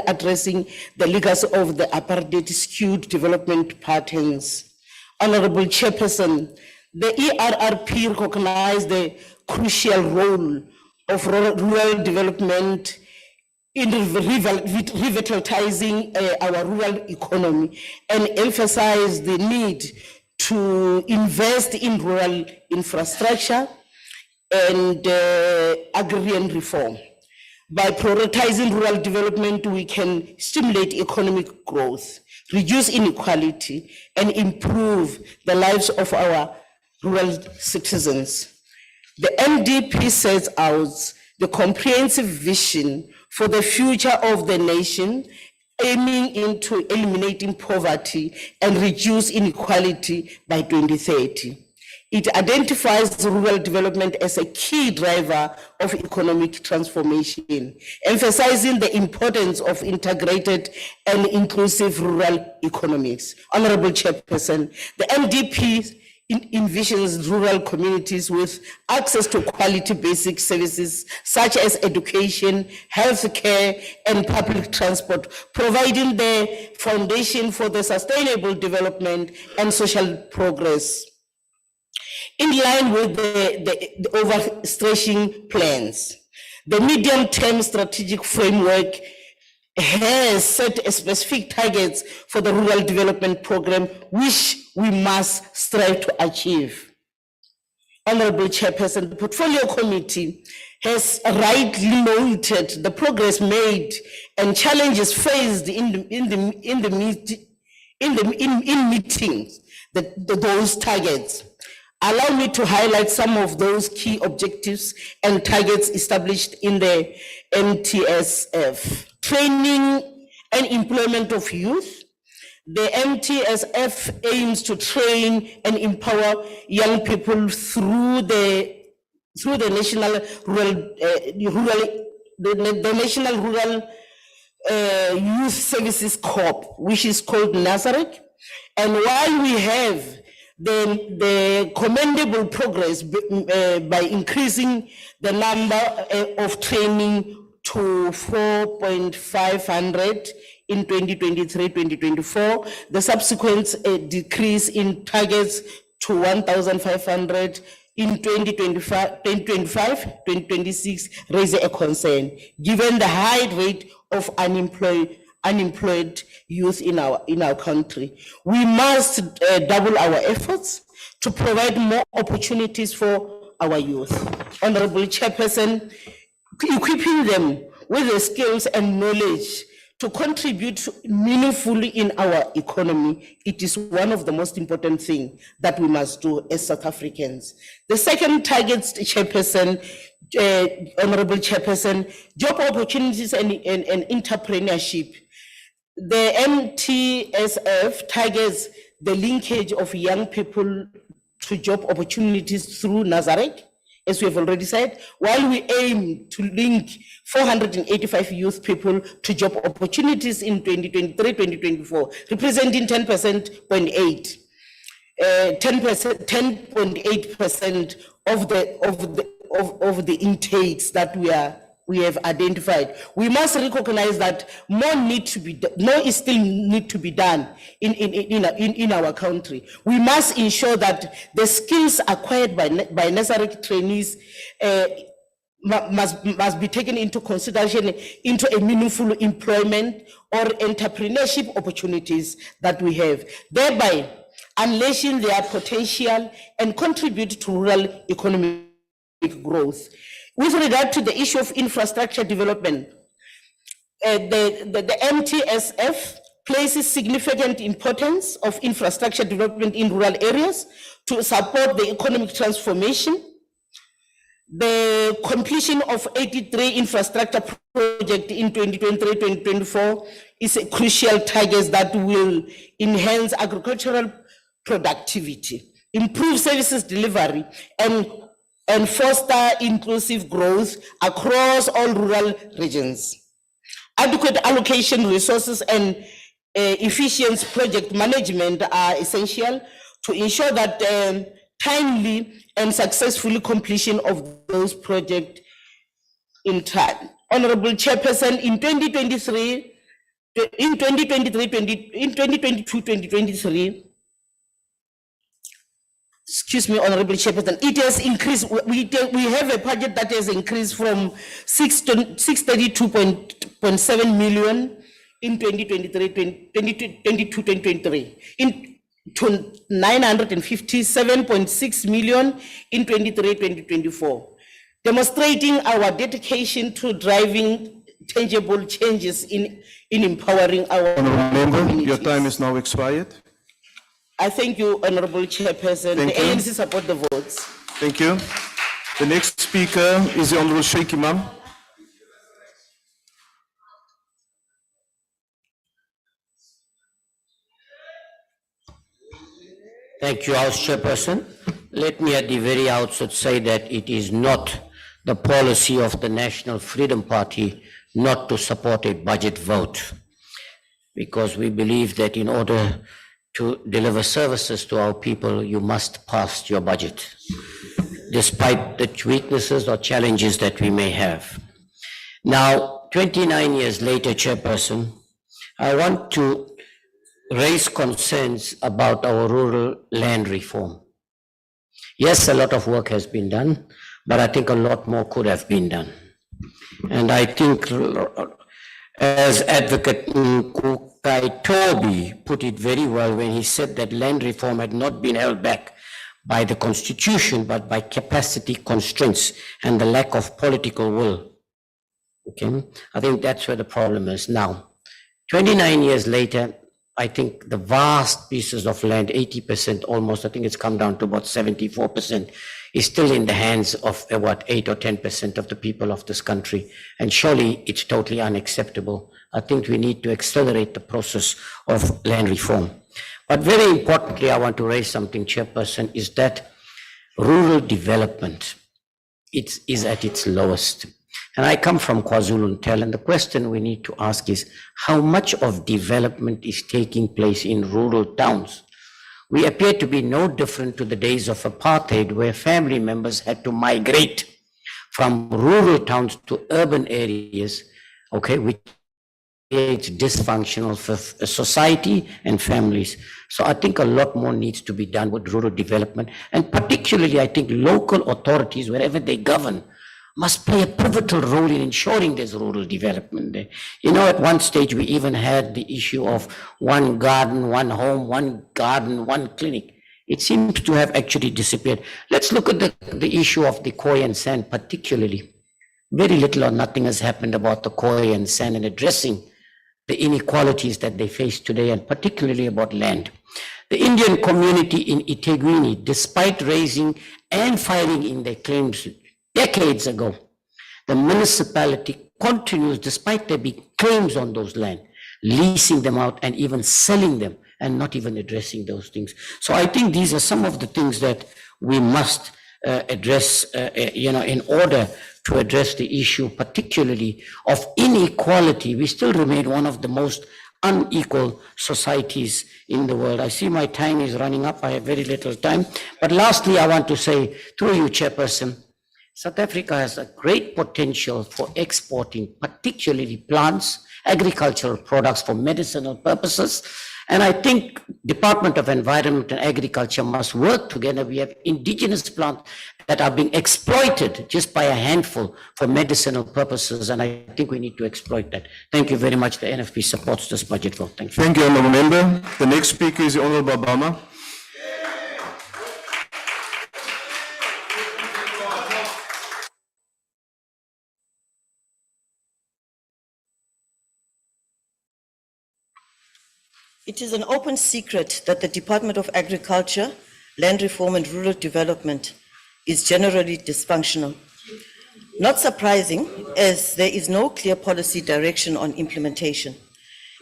addressing the legacy of the apartheid skewed development patterns. Honorable Chairperson, the ERRP recognized the crucial role of rural development in revitalizing our rural economy and emphasize the need to invest in rural infrastructure and agrarian reform. By prioritizing rural development, we can stimulate economic growth, reduce inequality, and improve the lives of our rural citizens. The NDP sets out the comprehensive vision for the future of the nation, aiming into eliminating poverty and reduce inequality by 2030. It identifies rural development as a key driver of economic transformation, emphasizing the importance of integrated and inclusive rural economies. Honorable Chairperson, the NDP envisions rural communities with access to quality basic services such as education, healthcare, and public transport, providing the foundation for the sustainable development and social progress. In line with the overstretching plans, the medium-term strategic framework has set specific targets for the rural development program, which we must strive to achieve. Honorable Chairperson, the Portfolio Committee has rightly noted the progress made and challenges faced in meeting those targets. Allow me to highlight some of those key objectives and targets established in the MTSF. Training and employment of youth. The MTSF aims to train and empower young people through the National Rural Youth Services Corps, which is called Nazareth. And while we have the commendable progress by increasing the number of training to 4,500 in 2023-2024, the subsequent decrease in targets to 1,500 in 2025-2026 raise a concern, given the high rate of unemployed youth in our country. We must double our efforts to provide more opportunities for our youth. Honorable Chairperson, equipping them with the skills and knowledge to contribute meaningfully in our economy, it is one of the most important things that we must do as South Africans. The second target, Chairperson, Honorable Chairperson, job opportunities and entrepreneurship. The MTSF targets the linkage of young people to job opportunities through Nazareth, as we have already said, while we aim to link 485 youth people to job opportunities in 2023-2024, representing 10.8%, 10.8% of the intakes that we have identified. We must recognize that more is still need to be done in our country. We must ensure that the skills acquired by Nazareth trainees must be taken into consideration into a meaningful employment or entrepreneurship opportunities that we have, thereby unleashing their potential and contribute to rural economic growth. With regard to the issue of infrastructure development, the MTSF places significant importance of infrastructure development in rural areas to support the economic transformation. The completion of 83 infrastructure projects in 2023-2024 is a crucial target that will enhance agricultural productivity, improve services delivery, and foster inclusive growth across all rural regions. Adequate allocation resources and efficient project management are essential to ensure that timely and successful completion of those projects in time. Honorable Chairperson, in 2022-2023, excuse me, Honorable Chairperson, it has increased. We have a budget that has increased from 632.7 million in 2022-2023 to 957.6 million in 2023-2024, demonstrating our dedication to driving tangible changes in empowering our Honorable Member, your time is now expired. I thank you, Honorable Chairperson. Thank the you. ANC support the votes. Thank you. The next speaker is the Honorable Sheikh Imam. Thank you, House Chairperson. Let me at the very outset say that it is not the policy of the National Freedom Party not to support a budget vote, because we believe that in order to deliver services to our people, you must pass your budget, despite the weaknesses or challenges that we may have. Now, 29 years later, Chairperson, I want to raise concerns about our rural land reform. Yes, a lot of work has been done, but I think a lot more could have been done. And I think, as Advocate Toby put it very well when he said that land reform had not been held back by the Constitution, but by capacity constraints and the lack of political will. Okay, I think that's where the problem is now. 29 years later, I think the vast pieces of land, 80% almost, I think it's come down to about 74%, is still in the hands of about 8 or 10% of the people of this country. And surely it's totally unacceptable. I think we need to accelerate the process of land reform. But very importantly, I want to raise something, Chairperson, is that rural development is at its lowest. And I come from KwaZulu-Natal, and the question we need to ask is how much of development is taking place in rural towns? We appear to be no different to the days of apartheid, where family members had to migrate from rural towns to urban areas, okay, which creates dysfunctional for society and families. So I think a lot more needs to be done with rural development, and particularly I think local authorities, wherever they govern, must play a pivotal role in ensuring there's rural development there. You know, at one stage we even had the issue of one garden, one home, one garden, one clinic. It seems to have actually disappeared. Let's look at the issue of the Khoi and San particularly. Very little or nothing has happened about the Khoi and San and addressing the inequalities that they face today, and particularly about land. The Indian community in eThekwini, despite raising and filing in their claims decades ago, the municipality continues, despite there being claims on those land, leasing them out and even selling them and not even addressing those things. So I think these are some of the things that we must address, in order to address the issue, particularly of inequality. We still remain one of the most unequal societies in the world. I see my time is running up. I have very little time. But lastly, I want to say, through you, Chairperson, South Africa has a great potential for exporting, particularly plants, agricultural products for medicinal purposes. And I think Department of Environment and Agriculture must work together. We have indigenous plants that are being exploited just by a handful for medicinal purposes, and I think we need to exploit that. Thank you very much. The NFP supports this budget vote. Thank you. Thank you, Honourable Member. The next speaker is the Honourable Obama. It is an open secret that the Department of Agriculture, Land Reform and Rural Development is generally dysfunctional. Not surprising, as there is no clear policy direction on implementation.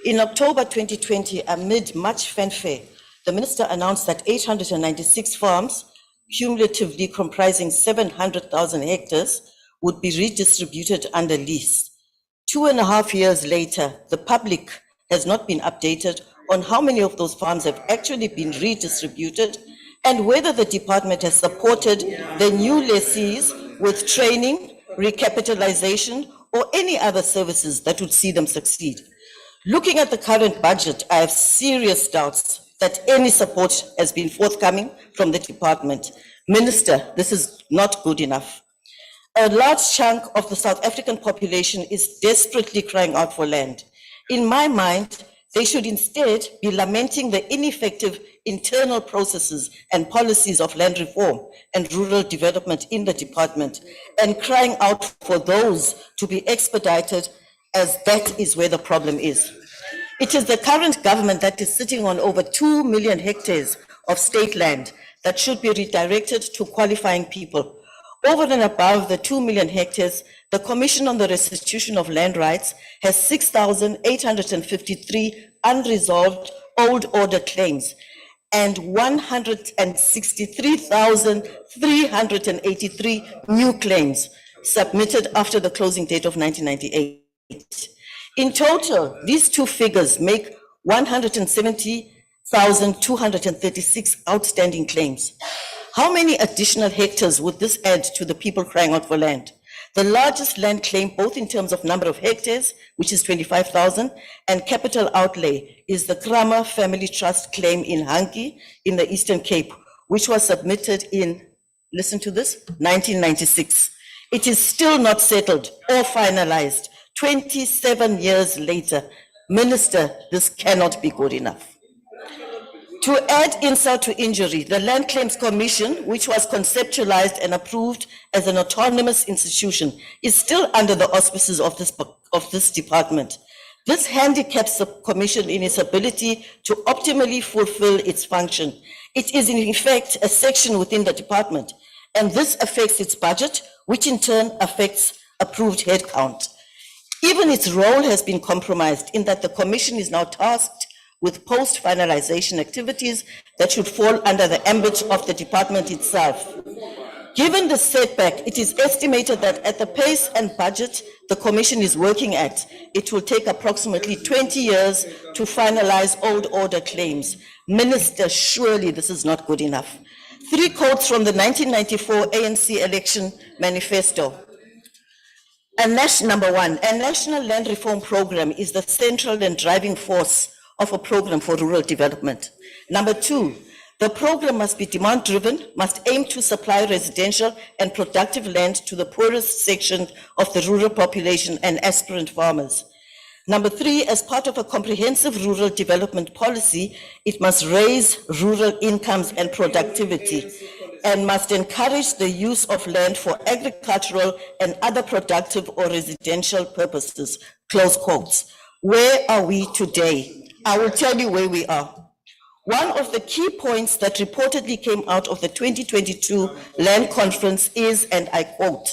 In October 2020, amid much fanfare, the minister announced that 896 farms, cumulatively comprising 700,000 hectares, would be redistributed under lease. 2.5 years later, the public has not been updated on how many of those farms have actually been redistributed and whether the department has supported the new lessees with training, recapitalization, or any other services that would see them succeed. Looking at the current budget, I have serious doubts that any support has been forthcoming from the department. Minister, this is not good enough. A large chunk of the South African population is desperately crying out for land. In my mind, they should instead be lamenting the ineffective internal processes and policies of land reform and rural development in the department and crying out for those to be expedited, as that is where the problem is. It is the current government that is sitting on over 2 million hectares of state land that should be redirected to qualifying people. Over and above the 2 million hectares, the Commission on the Restitution of Land Rights has 6,853 unresolved old order claims and 163,383 new claims submitted after the closing date of 1998. In total, these two figures make 170,236 outstanding claims. How many additional hectares would this add to the people crying out for land? The largest land claim, both in terms of number of hectares, which is 25,000, and capital outlay, is the Kramer Family Trust claim in Hanki in the Eastern Cape, which was submitted in, listen to this, 1996. It is still not settled or finalized 27 years later. Minister, this cannot be good enough. To add insult to injury, the Land Claims Commission, which was conceptualized and approved as an autonomous institution, is still under the auspices of this department. This handicaps the commission in its ability to optimally fulfill its function. It is in effect a section within the department, and this affects its budget, which in turn affects approved headcount. Even its role has been compromised in that the commission is now tasked with post-finalization activities that should fall under the ambit of the department itself. Given the setback, it is estimated that at the pace and budget the commission is working at, it will take approximately 20 years to finalize old order claims. Minister, surely this is not good enough. 3 quotes from the 1994 ANC election manifesto. Number 1, a national land reform program is the central and driving force of a program for rural development. Number 2, the program must be demand-driven, must aim to supply residential and productive land to the poorest section of the rural population and aspirant farmers. Number 3, as part of a comprehensive rural development policy, it must raise rural incomes and productivity and must encourage the use of land for agricultural and other productive or residential purposes, close quotes. Where are we today? I will tell you where we are. One of the key points that reportedly came out of the 2022 Land Conference is, and I quote,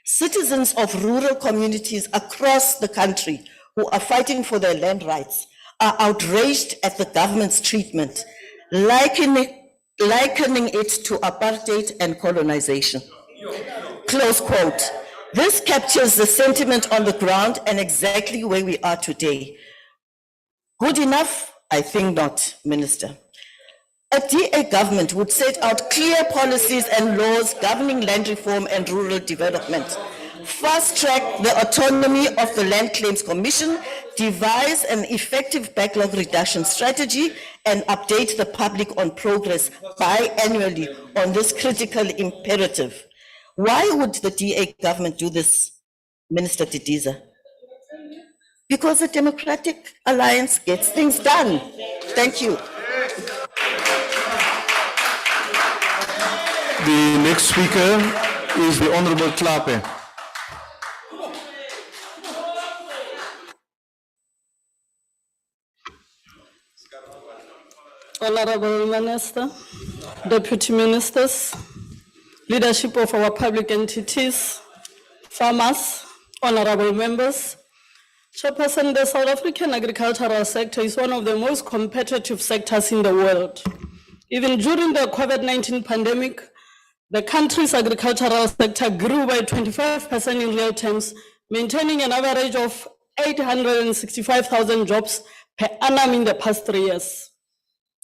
citizens of rural communities across the country who are fighting for their land rights are outraged at the government's treatment, likening it to apartheid and colonization. Close quote. This captures the sentiment on the ground and exactly where we are today. Good enough? I think not, Minister. A DA government would set out clear policies and laws governing land reform and rural development, fast-track the autonomy of the Land Claims Commission, devise an effective backlog reduction strategy, and update the public on progress biannually on this critical imperative. Why would the DA government do this, Minister Didiza? Because the Democratic Alliance gets things done. Thank you. The next speaker is the Honorable Tlhape. Honorable Minister, Deputy Ministers, leadership of our public entities, farmers, honorable members, Chairperson, the South African agricultural sector is one of the most competitive sectors in the world. Even during the COVID-19 pandemic, the country's agricultural sector grew by 25% in real terms, maintaining an average of 865,000 jobs per annum in the past 3 years.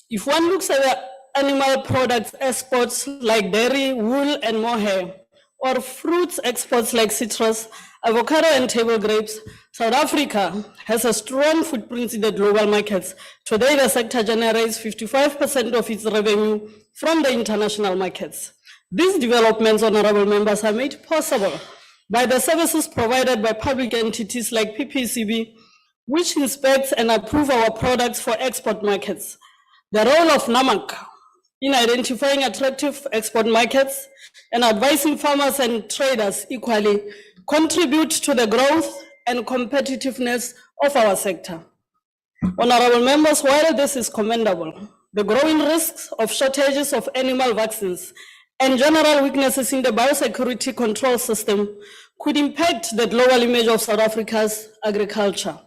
If one looks at the animal products exports like dairy, wool, and mohair, or fruits exports like citrus, avocado, and table grapes, South Africa has a strong footprint in the global markets. Today, the sector generates 55% of its revenue from the international markets. These developments, honorable members, are made possible by the services provided by public entities like PPCB, which inspects and approves our products for export markets. The role of NAMAC in identifying attractive export markets and advising farmers and traders equally contribute to the growth and competitiveness of our sector. Honorable members, while this is commendable, the growing risks of shortages of animal vaccines and general weaknesses in the biosecurity control system could impact the global image of South Africa's agriculture.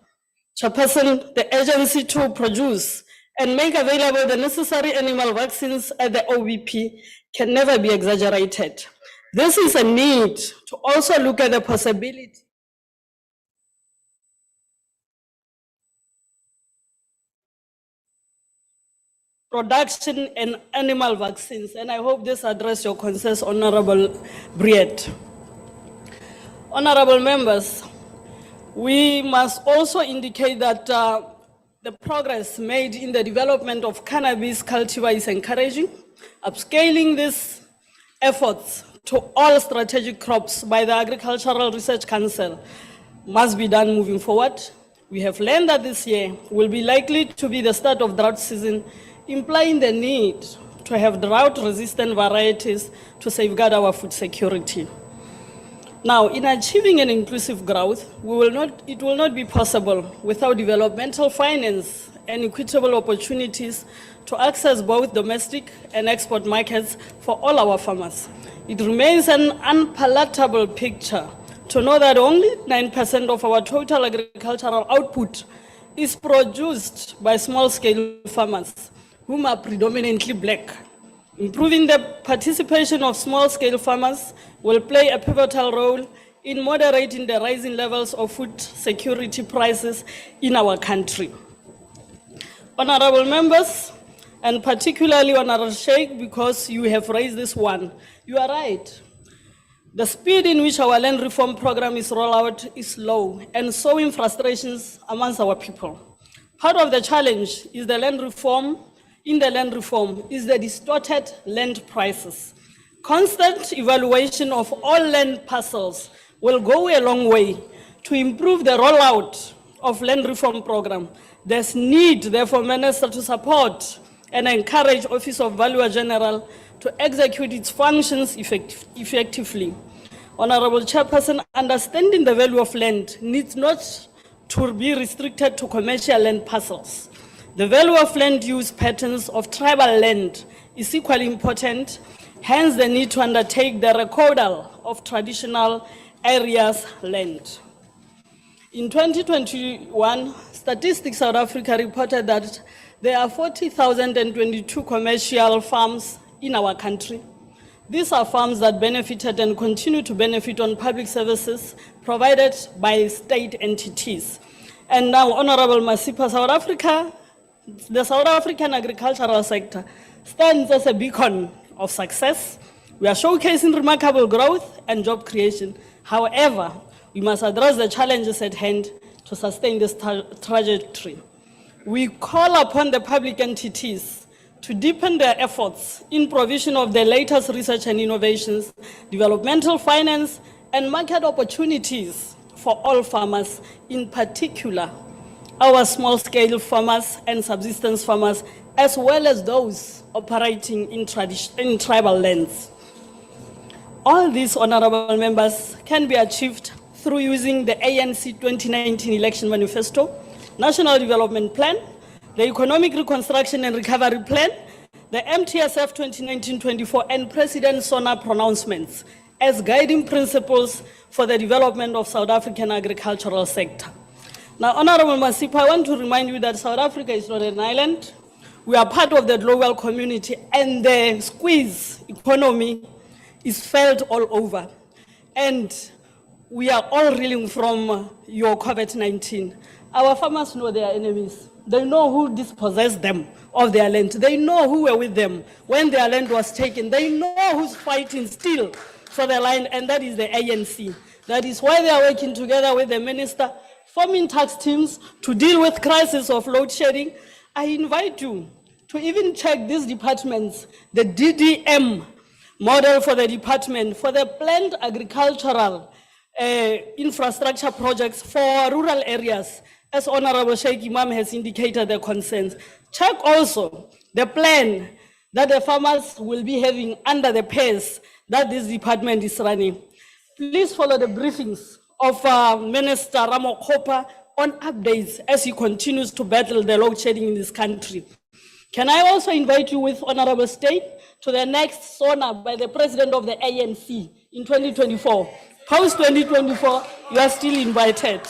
Chairperson, the agency to produce and make available the necessary animal vaccines at the OBP can never be exaggerated. This is a need to also look at the possibility production and animal vaccines, and I hope this addresses your concerns, Honorable Briet. Honorable members, we must also indicate that the progress made in the development of cannabis cultivar is encouraging. Upscaling these efforts to all strategic crops by the Agricultural Research Council must be done moving forward. We have learned that this year will be likely to be the start of drought season, implying the need to have drought-resistant varieties to safeguard our food security. Now, in achieving an inclusive growth, it will not be possible without developmental finance and equitable opportunities to access both domestic and export markets for all our farmers. It remains an unpalatable picture to know that only 9% of our total agricultural output is produced by small-scale farmers, whom are predominantly Black. Improving the participation of small-scale farmers will play a pivotal role in moderating the rising levels of food security prices in our country. Honorable members, and particularly Honorable Sheikh, because you have raised this one, you are right. The speed in which our land reform program is rolled out is low and sowing frustrations amongst our people. Part of the challenge is the land reform is the distorted land prices. Constant evaluation of all land parcels will go a long way to improve the rollout of land reform program. There's need, therefore, Minister, to support and encourage Office of Valuer General to execute its functions effectively. Honorable Chairperson, understanding the value of land needs not to be restricted to commercial land parcels. The value of land use patterns of tribal land is equally important, hence the need to undertake the recordal of traditional areas' land. In 2021, Statistics South Africa reported that there are 40,022 commercial farms in our country. These are farms that benefited and continue to benefit on public services provided by state entities. And now, Honorable Masipa, South Africa, the South African agricultural sector stands as a beacon of success. We are showcasing remarkable growth and job creation. However, we must address the challenges at hand to sustain this trajectory. We call upon the public entities to deepen their efforts in provision of the latest research and innovations, developmental finance, and market opportunities for all farmers, in particular, our small-scale farmers and subsistence farmers, as well as those operating in tribal lands. All these, honorable members, can be achieved through using the ANC 2019 Election Manifesto, National Development Plan, the Economic Reconstruction and Recovery Plan, the MTSF 2019-24, and President Sona pronouncements as guiding principles for the development of South African agricultural sector. Now, Honorable Masipa, I want to remind you that South Africa is not an island. We are part of the global community, and the squeeze economy is felt all over. And we are all reeling from your COVID-19. Our farmers know their enemies. They know who dispossessed them of their land. They know who were with them when their land was taken. They know who's fighting still for their land, and that is the ANC. That is why they are working together with the minister, forming task teams to deal with crisis of load shedding. I invite you to even check these departments, the DDM model for the department, for the planned agricultural infrastructure projects for rural areas, as Honorable Sheikh Imam has indicated their concerns. Check also the plan that the farmers will be having under the PACE that this department is running. Please follow the briefings of Minister Ramokgopa on updates as he continues to battle the load shedding in this country. Can I also invite you with Honorable State to the next SONA by the President of the ANC in 2024. Post 2024, you are still invited.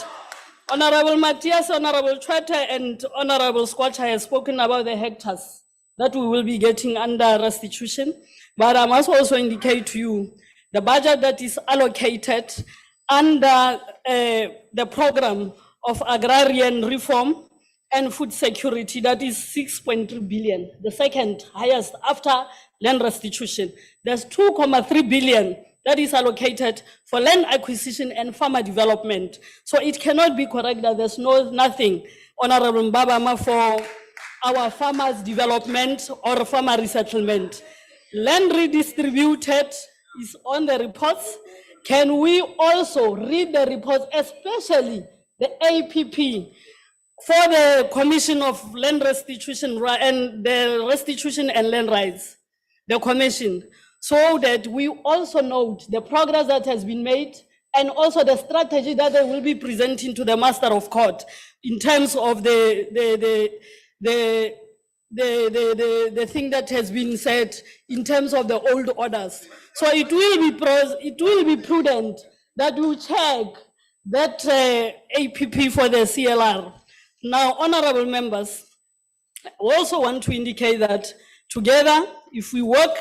Honorable Matthias, Honorable Chweta, and Honorable Squatcha has spoken about the hectares that we will be getting under restitution. But I must also indicate to you the budget that is allocated under the program of agrarian reform and food security, that is 6.3 billion, the second highest after land restitution. There's 2.3 billion that is allocated for land acquisition and farmer development. So it cannot be correct that there's nothing, Honorable Mbabama, for our farmers' development or farmer resettlement. Land redistributed is on the reports. Can we also read the reports, especially the APP, for the Commission of Land Restitution and the Restitution and Land Rights, the Commission, so that we also note the progress that has been made and also the strategy that they will be presenting to the Master of Court in terms of the thing that has been said in terms of the old orders. So it will be prudent that we check that APP for the CLR. Now, honorable members, I also want to indicate that together, if we work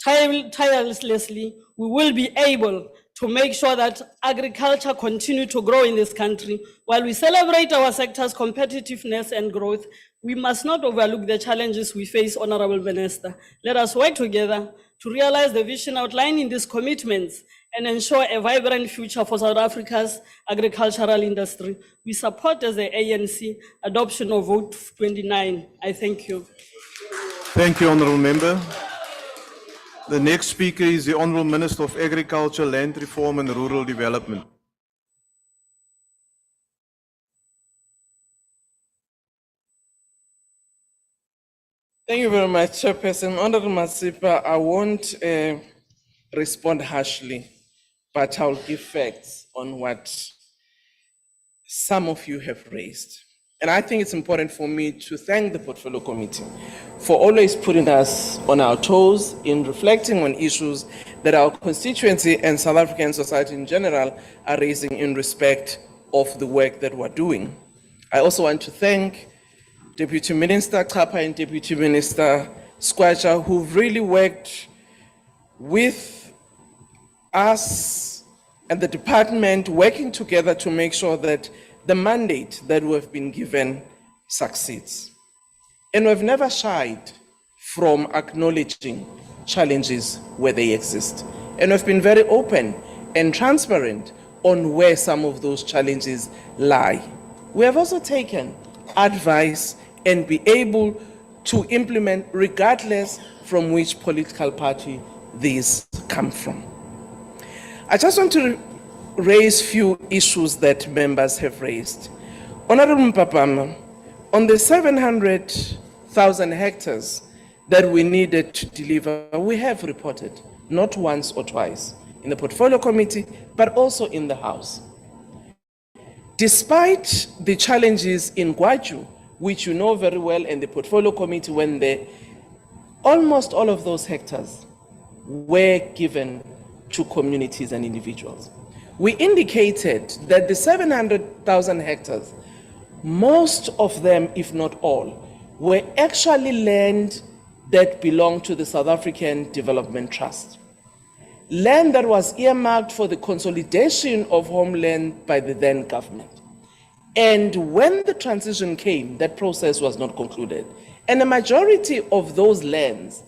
tirelessly, we will be able to make sure that agriculture continue to grow in this country. While we celebrate our sector's competitiveness and growth, we must not overlook the challenges we face, Honorable Minister. Let us work together to realize the vision outlined in these commitments and ensure a vibrant future for South Africa's agricultural industry. We support as the ANC adoption of Vote 29. I thank you. Thank you, Honourable Member. The next speaker is the Honourable Minister of Agriculture, Land Reform and Rural Development. Thank you very much, Chairperson. Honourable Masipa, I won't respond harshly, but I'll give facts on what some of you have raised. And I think it's important for me to thank the Portfolio Committee for always putting us on our toes in reflecting on issues that our constituency and South African society in general are raising in respect of the work that we're doing. I also want to thank Deputy Minister Kapa and Deputy Minister Skwatsha, who've really worked with us and the department, working together to make sure that the mandate that we've been given succeeds. And we've never shied from acknowledging challenges where they exist. And we've been very open and transparent on where some of those challenges lie. We have also taken advice and be able to implement regardless from which political party these come from. I just want to raise few issues that members have raised. Honorable Mpapama, on the 700,000 hectares that we needed to deliver, we have reported, not once or twice, in the Portfolio Committee, but also in the House. Despite the challenges in Gwaju, which you know very well, and the Portfolio Committee went there, almost all of those hectares were given to communities and individuals. We indicated that the 700,000 hectares, most of them, if not all, were actually land that belonged to the South African Development Trust. Land that was earmarked for the consolidation of homeland by the then government. And when the transition came, that process was not concluded. And the majority of those lands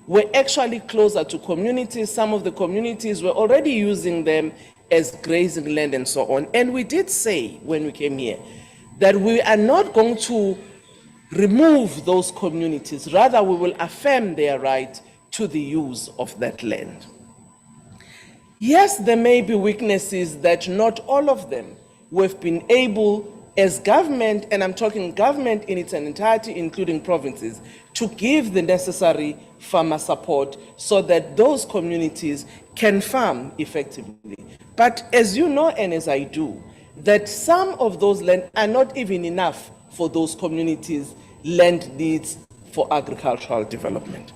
were actually closer to communities. Some of the communities were already using them as grazing land and so on. And we did say when we came here that we are not going to remove those communities. Rather, we will affirm their right to the use of that land. Yes, there may be weaknesses that not all of them we've been able as government, and I'm talking government in its entirety, including provinces, to give the necessary farmer support so that those communities can farm effectively. But as you know, and as I do, that some of those land are not even enough for those communities' land needs for agricultural development.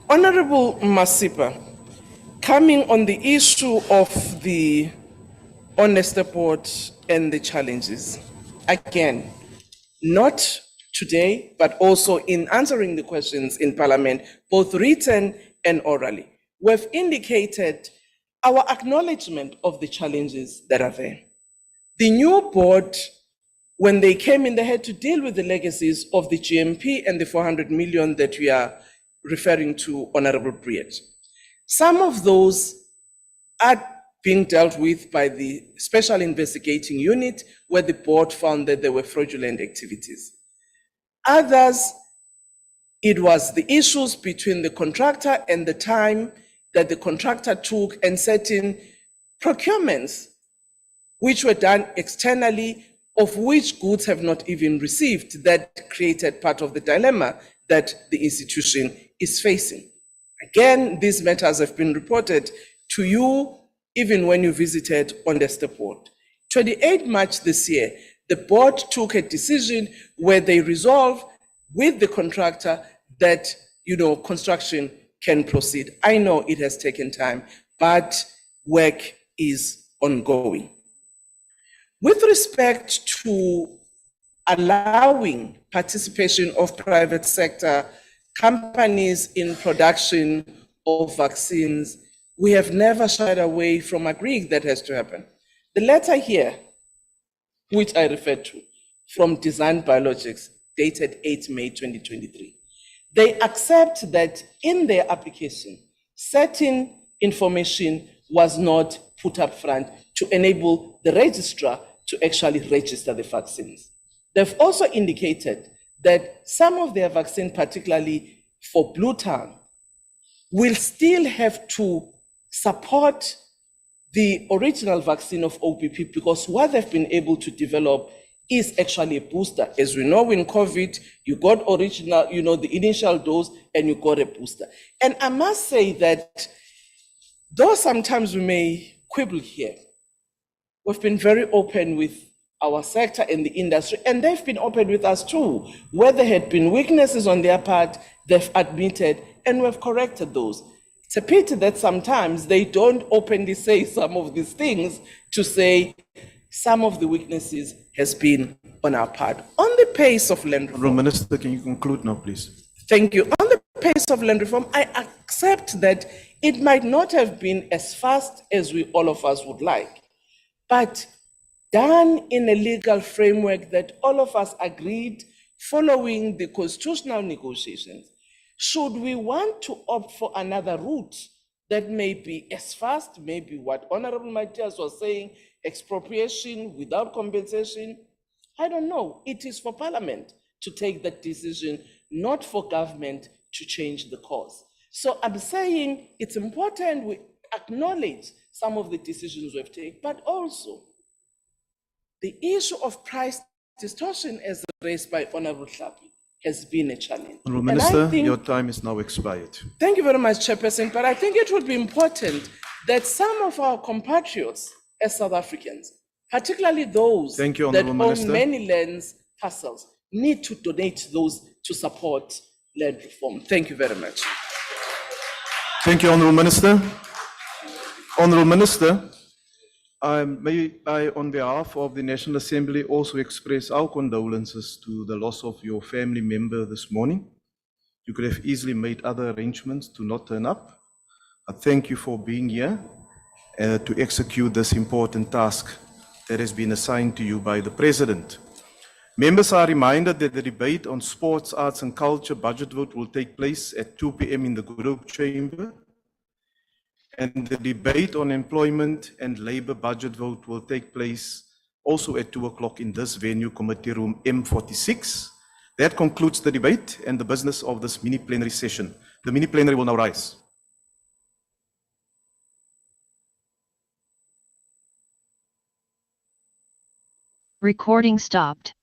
Honorable Masipa, coming on the issue of the honest report and the challenges, again, not today, but also in answering the questions in Parliament, both written and orally, we've indicated our acknowledgement of the challenges that are there. The new board, when they came in, they had to deal with the legacies of the GMP and the 400 million that we are referring to, Honorable Briet. Some of those are being dealt with by the Special Investigating Unit, where the board found that there were fraudulent activities. Others, it was the issues between the contractor and the time that the contractor took and certain procurements which were done externally, of which goods have not even received, that created part of the dilemma that the institution is facing. Again, these matters have been reported to you even when you visited on the step board. 28 March this year, the board took a decision where they resolved with the contractor that, construction can proceed. I know it has taken time, but work is ongoing. With respect to allowing participation of private sector companies in production of vaccines, we have never shied away from agreeing that has to happen. The letter here, which I referred to, from Design Biologics, dated 8 May 2023, they accept that in their application, certain information was not put up front to enable the registrar to actually register the vaccines. They've also indicated that some of their vaccine, particularly for blue tongue, will still have to support the original vaccine of OPP, because what they've been able to develop is actually a booster. As we know, in COVID, you got original, the initial dose, and you got a booster. And I must say that though sometimes we may quibble here, we've been very open with our sector and the industry, and they've been open with us too. Where there had been weaknesses on their part, they've admitted, and we've corrected those. It's a pity that sometimes they don't openly say some of these things to say some of the weaknesses has been on our part. On the pace of land reform. Honourable Minister, can you conclude now, please? Thank you. On the pace of land reform, I accept that it might not have been as fast as we all of us would like, but done in a legal framework that all of us agreed following the constitutional negotiations. Should we want to opt for another route that may be as fast, maybe what Honorable Matthias was saying, expropriation without compensation? I don't know. It is for Parliament to take that decision, not for government to change the course. So I'm saying it's important we acknowledge some of the decisions we've taken, but also the issue of price distortion as raised by Honorable Hlapi has been a challenge. Honourable And I Minister, think- your time is now expired. Thank you very much, Chairperson, but I think it would be important that some of our compatriots as South Africans, particularly those Thank you, that Honourable own Minister. many lands parcels, need to donate those to support land reform. Thank you very much. Thank you, Honourable Minister. Honourable Minister, may I, on behalf of the National Assembly, also express our condolences to the loss of your family member this morning. You could have easily made other arrangements to not turn up. I thank you for being here to execute this important task that has been assigned to you by the President. Members are reminded that the debate on sports, arts and culture budget vote will take place at 2 p.m. in the group chamber. And the debate on employment and labor budget vote will take place also at 2 o'clock in this venue, committee room M46. That concludes the debate and the business of this mini plenary session. The mini plenary will now rise. Recording stopped.